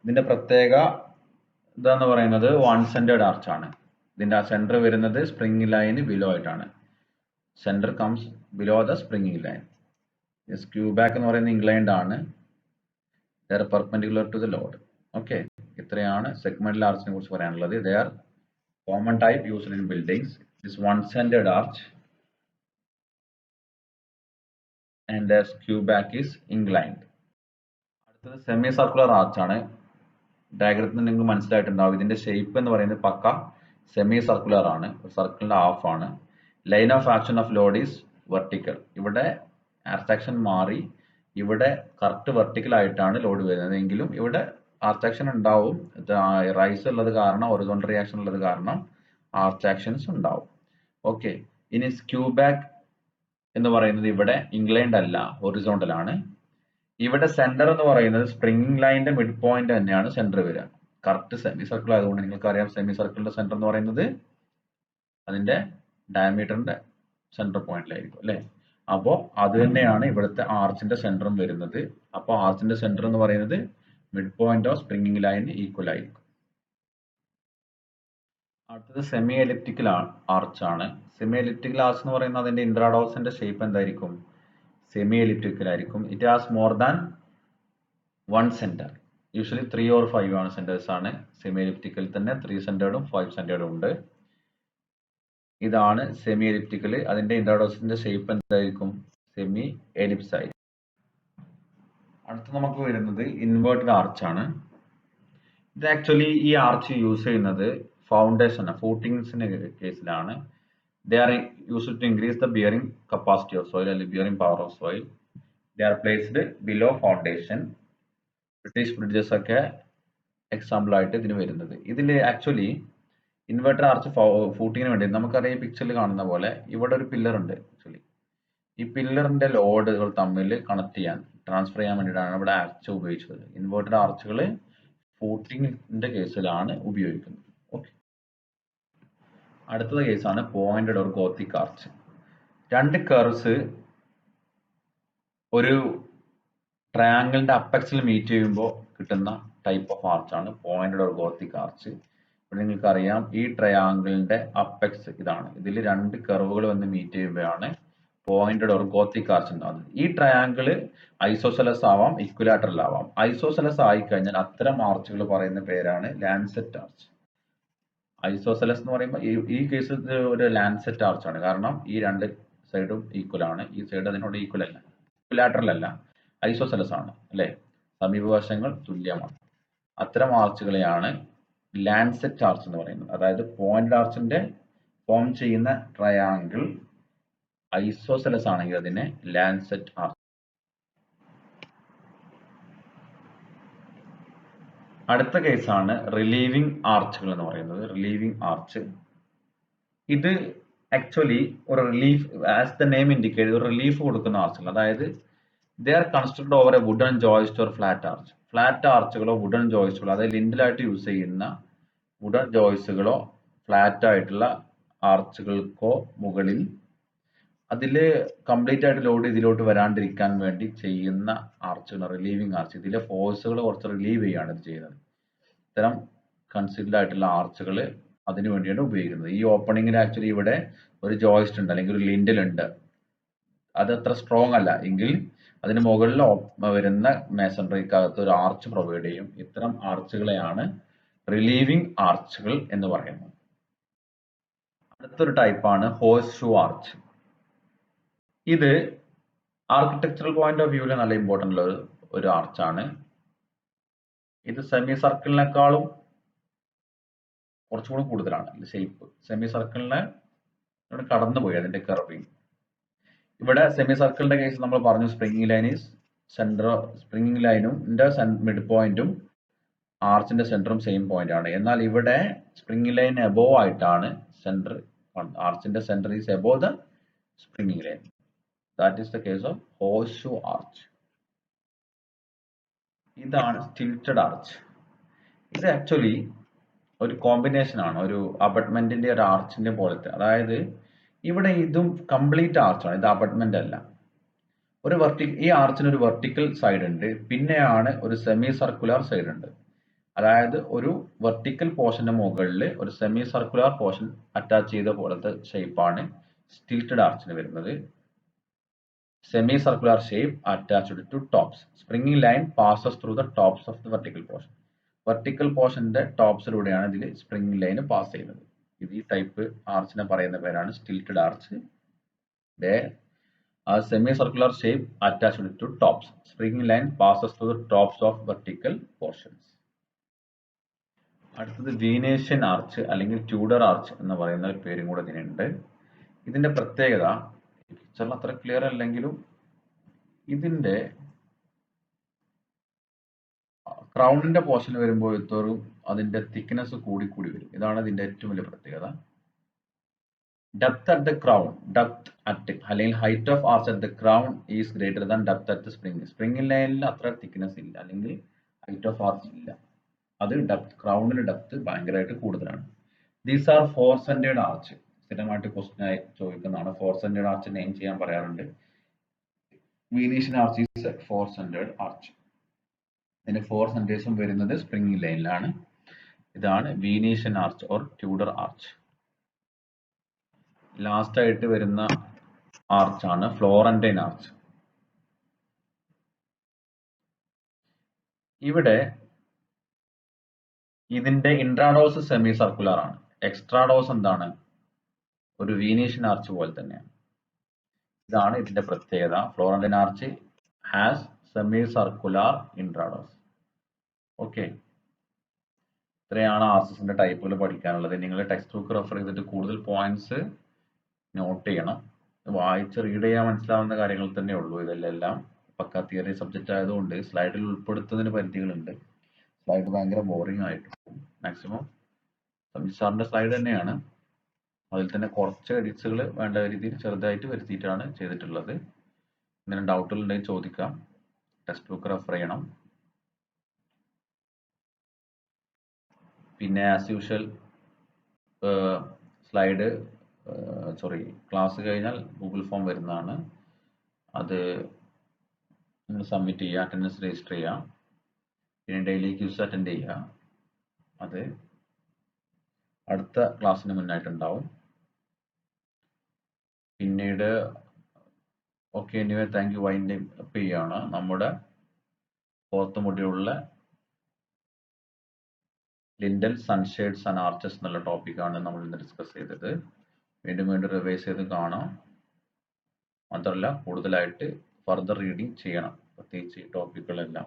ഇതിന്റെ പ്രത്യേക ഇതെന്ന് പറയുന്നത് വൺ സെന്റേർഡ് ആർച്ച് ആണ്. ഇതിന്റെ ആ സെന്റർ വരുന്നത് സ്പ്രിംഗ് ലൈന് ബിലോ ആയിട്ടാണ്. Centre comes below the spring line. Skew back എന്ന് പറയുന്നത് ഇൻക്ലൈൻഡ് ആണ്. They are perpendicular to the load. Okay, ഇത്രയാണ് സെഗ്മെന്റൽ ആർച്ചിനെ കുറിച്ച് പറയാനുള്ളത്. They are common type used in buildings. This one centered arch and the skew back is inclined. അടുത്തത് semi circular arch ആണ്. ഡയഗ്രത്തിൽ നിന്ന് നിങ്ങൾക്ക് മനസ്സിലായിട്ടുണ്ടാവും ഇതിന്റെ ഷേപ്പ് എന്ന് പറയുന്നത് പക്ക സെമി സർക്കുലർ ആണ്, സർക്കിളിന്റെ ഹാഫ് ആണ്. Line of action of Lord is vertical. ഇവിടെ ആർച്ച് മാറി ഇവിടെ കറക്റ്റ് വെർട്ടിക്കൽ ആയിട്ടാണ് ലോഡ് വരുന്നത്, എങ്കിലും ഇവിടെ ആർച്ച് ആക്ഷൻ ഉണ്ടാവും. റൈസ് ഉള്ളത് കാരണം, ഹൊറിസോണ്ടൽ റിയാക്ഷൻ ഉള്ളത് കാരണം ആർച്ച് ആക്ഷൻസ് ഉണ്ടാവും. ഓക്കെ, ഇനി സ്ക്യൂ ബാക്ക് എന്ന് പറയുന്നത് ഇവിടെ ഇൻക്ലൈൻഡ് അല്ല, ഹൊറിസോണ്ടൽ ആണ്. ഇവിടെ സെന്റർ എന്ന് പറയുന്നത് സ്പ്രിംഗ് ലൈനിന്റെ മിഡ് പോയിന്റ് തന്നെയാണ് സെന്റർ വരിക. കറക്റ്റ് സെമി സർക്കിൾ ആയതുകൊണ്ട് നിങ്ങൾക്ക് അറിയാം സെമി സർക്കിളിന്റെ സെന്റർ എന്ന് പറയുന്നത് അതിന്റെ ഡയമീറ്ററിന്റെ സെന്റർ പോയിന്റിലായിരിക്കും അല്ലെ. അപ്പോൾ അത് തന്നെയാണ് ഇവിടുത്തെ ആർച്ചിന്റെ സെന്ററും വരുന്നത്. അപ്പോൾ ആർച്ചിന്റെ സെന്റർ എന്ന് പറയുന്നത് മിഡ് പോയിന്റ് ഓഫ് സ്പ്രിംഗിംഗ് ലൈനിന് ഈക്വൽ ആയിരിക്കും. അടുത്തത് സെമി എലിപ്റ്റിക്കൽ ആർച്ച് ആണ്. സെമി എലിപ്റ്റിക്കൽ ആർച്ച് എന്ന് പറയുന്നത് അതിന്റെ ഇൻട്രാഡോസിന്റെ ഷേപ്പ് എന്തായിരിക്കും, സെമി എലിപ്റ്റിക്കൽ ആയിരിക്കും. It has more than one centre. Usually 3 or 5 ആണ് സെന്റേഴ്സ് ആണ്. സെമി എലിപ്റ്റിക്കൽ തന്നെ 3 സെന്റേർഡും 5 സെന്റേർഡും ഉണ്ട്. ഇതാണ് സെമി എലിപ്റ്റിക്കൽ. അതിന്റെ ഇൻട്രാഡോസിന്റെ ഷേപ്പ് എന്തായിരിക്കും, സെമി എലിപ്സ് ആയിരിക്കും. അടുത്ത നമുക്ക് വരുന്നത് ഇൻവേർട്ടഡ് ആർച്ച് ആണ്. ഇത് ആക്ച്വലി ഈ ആർച്ച് യൂസ് ചെയ്യുന്നത് ഫൗണ്ടേഷൻ ഫൂട്ടിങ്സിന്റെ കേസിലാണ്. They are used to increase the bearing capacity of soil അല്ലെങ്കിൽ bearing power of soil. They are placed below foundation. British bridges ഒക്കെ എക്സാമ്പിൾ ആയിട്ട് ഇതിന് വരുന്നത്. ഇതിൽ ആക്ച്വലി ഇൻവെർട്ടർ ആർച്ച് ഫൂട്ടിങ്ങിന് വേണ്ടി നമുക്കറിയാം ഈ പിക്ചറിൽ കാണുന്ന പോലെ ഇവിടെ ഒരു പില്ലർ ഉണ്ട്. ആക്ച്വലി ഈ പില്ലറിന്റെ ലോഡുകൾ തമ്മിൽ കണക്ട് ചെയ്യാൻ, ട്രാൻസ്ഫർ ചെയ്യാൻ വേണ്ടിയിട്ടാണ് ഇവിടെ ആർച്ച് ഉപയോഗിച്ചത്. ഇൻവെർട്ടഡ് ആർച്ചുകൾ ഫൂട്ടിങ്ങിന്റെ കേസിലാണ് ഉപയോഗിക്കുന്നത്. ഓക്കെ, അടുത്ത കേസാണ് പോയിന്റഡ് ഓർ ഗോത്തിക് ആർച്ച്. രണ്ട് കർവ്സ് ഒരു ട്രയാങ്കിളിന്റെ അപ്പെക്സിൽ മീറ്റ് ചെയ്യുമ്പോൾ കിട്ടുന്ന ടൈപ്പ് ഓഫ് ആർച്ച് ആണ് പോയിന്റഡ് ഓർ ഗോത്തിക് ആർച്ച്. ഇവിടെ നിങ്ങൾക്ക് അറിയാം ഈ ട്രയാങ്കിളിന്റെ അപ്പെക്സ് ഇതാണ്. ഇതിൽ രണ്ട് കർവുകൾ വന്ന് മീറ്റ് ചെയ്യുമ്പോഴാണ് പോയിന്റഡ് ഓർ ഗോത്തിക് ആർച്ച് ഉണ്ടാകുന്നത്. ഈ ട്രയാങ്കിള് ഐസോസെലസ് ആവാം, ഇക്വിലാറ്ററൽ ആവാം. ഐസോസെലസ് ആയി കഴിഞ്ഞാൽ അത്തരം ആർച്ചുകൾ പറയുന്ന പേരാണ് ലാൻസെറ്റ് ആർച്ച്. ഐസോസെലസ് എന്ന് പറയുമ്പോൾ ഈ കേസിൽ ഒരു ലാൻസെറ്റ് ആർച്ച് ആണ്. കാരണം ഈ രണ്ട് സൈഡും ഈക്വൽ ആണ്, ഈ സൈഡ് അതിനോട് ഈക്വൽ അല്ല, ഇക്വിലാറ്ററൽ അല്ല, ഐസോസെലസ് ആണ് അല്ലെ, സമീപവശങ്ങൾ തുല്യമാണ്. അത്തരം ആർച്ചുകളെയാണ് ലാൻസെറ്റ് ആർച്ച് എന്ന് പറയുന്നത്. അതായത് പോയിന്റ് ആർച്ചിന്റെ ഫോം ചെയ്യുന്ന ട്രയാങ്കിൾ ഐസോസെലസ് ആണെങ്കിൽ അതിനെ ലാൻസെറ്റ് ആർച്ച്. അടുത്ത കേസാണ് റിലീവിംഗ് ആർച്ചുകൾ എന്ന് പറയുന്നത്. റിലീവിംഗ് ആർച്ച് ഇത് ആക്ച്വലി ഒരു relief, as the name indicate, ഒരു റിലീഫ് കൊടുക്കുന്ന ആർച്ചുകൾ. അതായത് they are constructed over a wooden joist or flat arch. Flat ആർച്ചുകളോ വുഡൻ ജോയിസ്റ്റുകളോ, അതായത് ലിൻഡിലായിട്ട് യൂസ് ചെയ്യുന്ന വുഡൻ ജോയിസ്റ്റുകളോ ഫ്ലാറ്റ് ആയിട്ടുള്ള ആർച്ചുകൾക്കോ മുകളിൽ അതിൽ കംപ്ലീറ്റ് ആയിട്ട് ലോഡ് ഇതിലോട്ട് വരാണ്ടിരിക്കാൻ വേണ്ടി ചെയ്യുന്ന ആർച്ചുകൾ റിലീവിംഗ് ആർച്ച്. ഇതിലെ ഫോഴ്സുകൾ കുറച്ച് റിലീവ് ചെയ്യാണ് ഇത് ചെയ്യുന്നത്. ഇത്തരം കൺസിഡർഡ് ആയിട്ടുള്ള ആർച്ചുകൾ അതിനു വേണ്ടിയാണ് ഉപയോഗിക്കുന്നത്. ഈ ഓപ്പണിങ്ങിൽ ആക്ച്വലി ഇവിടെ ഒരു ജോയിസ്റ്റ് ഉണ്ട് അല്ലെങ്കിൽ ഒരു ലിൻഡിൽ ഉണ്ട്, അത് അത്ര സ്ട്രോങ് അല്ല എങ്കിൽ അതിന് മുകളിൽ വരുന്ന മേസൺറിക്കകത്ത് ഒരു ആർച്ച് പ്രൊവൈഡ് ചെയ്യും. ഇത്തരം ആർച്ചുകളെയാണ് റിലീവിംഗ് ആർച്ചുകൾ എന്ന് പറയുന്നത്. അടുത്തൊരു ടൈപ്പാണ് ഹോഴ്സ് ഷൂ ആർച്ച്. ഇത് ആർക്കിടെക്ചറൽ പോയിന്റ് ഓഫ് വ്യൂവിൽ നല്ല ഇമ്പോർട്ടൻ്റ് ഉള്ള ഒരു ആർച്ചാണ്. ഇത് സെമി സർക്കിളിനേക്കാളും കുറച്ചുകൂടി കൂടുതലാണ് ഇത് ഷേപ്പ്. സെമി സർക്കിളിനെ കടന്നുപോയി അതിന്റെ കർവിങ്. ഇവിടെ സെമി സർക്കിളിന്റെ കേസ് നമ്മൾ പറഞ്ഞു springing line is centre, springing ലൈനും മിഡ് പോയിന്റും ആർച്ചിന്റെ സെന്ററും സെയിം പോയിന്റ് ആണ്. എന്നാൽ ഇവിടെ സ്പ്രിംഗിങ് ലൈൻ എബോവ് ആയിട്ടാണ് സെന്റർ, ആർച്ചിന്റെ centre is above the springing line. That is the case of horseshoe arch. ഇതാണ് സ്റ്റിൽറ്റഡ് ആർച്ച്. ഇത് ആക്ച്വലി ഒരു കോമ്പിനേഷൻ ആണ്, ഒരു അബട്ട്മെന്റിന്റെ ഒരു ആർച്ചിന്റെ പോലത്തെ. അതായത് ഇവിടെ ഇതും കംപ്ലീറ്റ് ആർച്ചാണ്, ഇത് അബട്ട്മെന്റ് അല്ല. ഈ ആർച്ചിന് ഒരു വെർട്ടിക്കൽ സൈഡ് ഉണ്ട്, പിന്നെയാണ് ഒരു സെമി സർക്കുലർ സൈഡ് ഉണ്ട്. അതായത് ഒരു വെർട്ടിക്കൽ പോർഷന്റെ മുകളിൽ ഒരു സെമി സർക്കുലർ പോർഷൻ അറ്റാച്ച് ചെയ്ത പോലത്തെ ഷേപ്പാണ് സ്റ്റിൽറ്റഡ് ആർച്ചിന് വരുന്നത്. Semi circular shape attached to tops. Springing line passes through the tops of the vertical portion. Vertical പോർഷന്റെ ടോപ്സിലൂടെയാണ് ഇതിൽ സ്പ്രിംഗിങ് ലൈൻ പാസ് ചെയ്യുന്നത്. ഇത് ഈ ടൈപ്പ് ആർച്ചിനെ പറയുന്ന പേരാണ് stilted arch. A semicircular shape attached to tops. Springing line passes through the tops of vertical portions. അടുത്തത് വീനേഷ്യൻ arch അല്ലെങ്കിൽ ട്യൂഡർ ആർച്ച് എന്ന് പറയുന്ന ഒരു പേരും കൂടെ ഇതിനുണ്ട്. ഇതിന്റെ പ്രത്യേകത പിക്ചറിൽ അത്ര ക്ലിയർ അല്ലെങ്കിലും ഇതിന്റെ ക്രൗണിന്റെ പോർഷൻ വരുമ്പോഴത്തോറും അതിന്റെ തിക്നെസ് കൂടി കൂടി വരും. ഇതാണ് ഇതിന്റെ ഏറ്റവും വലിയ പ്രത്യേകത. Depth at the crown, depth at അല്ലെങ്കിൽ height of arch at the crown is greater than depth at spring. Spring ലൈനിൽ അത്ര തിക്നെസ് ഇല്ല, അല്ലെങ്കിൽ ഹൈറ്റ് ഓഫ് ആർച്ച് ഇല്ല. അത് ഡെപ്ത്, ക്രൗണിന്റെ ഡെപ്ത് ഭയങ്കരമായിട്ട് കൂടുതലാണ്. These are four centred arch. സ്ഥിരമായിട്ട് ക്വസ്റ്റ്യൻ ആയി ചോദിക്കുന്നതാണ്. ഫോർ സെന്റേഡ് ആർച്ച് നെയിം ചെയ്യാൻ പറയാറുണ്ട്. Venetian arch is four centred arch. ഇതിന്റെ ഫോർ സെന്റേഴ്സും വരുന്നത് സ്പ്രിംഗ് ലൈനിലാണ്. ഇതാണ് Venetian arch or Tudor arch. Last ആയിട്ട് വരുന്ന ആർച്ചാണ് ഫ്ലോറന്റൈൻ ആർച്ച്. ഇവിടെ ഇതിന്റെ ഇൻട്രാഡോസ് സെമി സർക്കുലർ ആണ്. എക്സ്ട്രാഡോസ് എന്താണ്? ഒരു വീനേഷ്യൻ ആർച്ച് പോലെ തന്നെയാണ്. ഇതാണ് ഇതിന്റെ പ്രത്യേകത. Florentine arch has semi circular intrados. Okay, ഇത്രയാണ് ആർച്ചസിന്റെ ടൈപ്പുകൾ പഠിക്കാനുള്ളത്. നിങ്ങൾ ടെക്സ്റ്റ് ബുക്ക് റെഫർ ചെയ്തിട്ട് കൂടുതൽ പോയിന്റ്സ് നോട്ട് ചെയ്യണം. വായിച്ച് റീഡ് ചെയ്യാൻ മനസ്സിലാവുന്ന കാര്യങ്ങൾ തന്നെ ഉള്ളൂ. ഇതെല്ലാം പക്ക തിയറി സബ്ജക്റ്റ് ആയതുകൊണ്ട് സ്ലൈഡിൽ ഉൾപ്പെടുത്തുന്നതിന് പരിധികളുണ്ട്. സ്ലൈഡ് ഭയങ്കര ബോറിംഗ് ആയിട്ട് പോകും. മാക്സിമം സംജിത് സാറിന്റെ സ്ലൈഡ് തന്നെയാണ്, അതിൽ തന്നെ കുറച്ച് എഡിറ്റ്സുകൾ വേണ്ട രീതിയിൽ ചെറുതായിട്ട് വരുത്തിയിട്ടാണ് ചെയ്തിട്ടുള്ളത്. ഇങ്ങനെ ഡൗട്ടുകൾ ഉണ്ടെങ്കിൽ ചോദിക്കാം. ടെക്സ്റ്റ് ബുക്ക് റെഫർ ചെയ്യണം. പിന്നെ ആസ് യൂഷ്വൽ ക്ലാസ് കഴിഞ്ഞാൽ ഗൂഗിൾ ഫോം വരുന്നതാണ്. അത് നിങ്ങൾ സബ്മിറ്റ് ചെയ്യുക, അറ്റൻഡൻസ് രജിസ്റ്റർ ചെയ്യുക, പിന്നെ ഡെയിലി ക്യൂസ് അറ്റൻഡ് ചെയ്യുക. അത് അടുത്ത ക്ലാസ്സിന് മുന്നായിട്ടുണ്ടാവും. പിന്നീട് okay, anyway thank you. Winding up ചെയ്യാണ്. നമ്മുടെ 4th മൊഡ്യൂളിലെ ലിൻഡൽ, സൺഷെയ്ഡ്സ് ആൻഡ് ആർച്ചസ് എന്നുള്ള ടോപ്പിക്കാണ് നമ്മൾ ഇന്ന് ഡിസ്കസ് ചെയ്തത്. വീണ്ടും റിവൈസ് ചെയ്ത് കാണാം. മാത്രമല്ല കൂടുതലായിട്ട് ഫർദർ റീഡിങ് ചെയ്യണം, പ്രത്യേകിച്ച് ഈ ടോപ്പിക്കുകളെല്ലാം.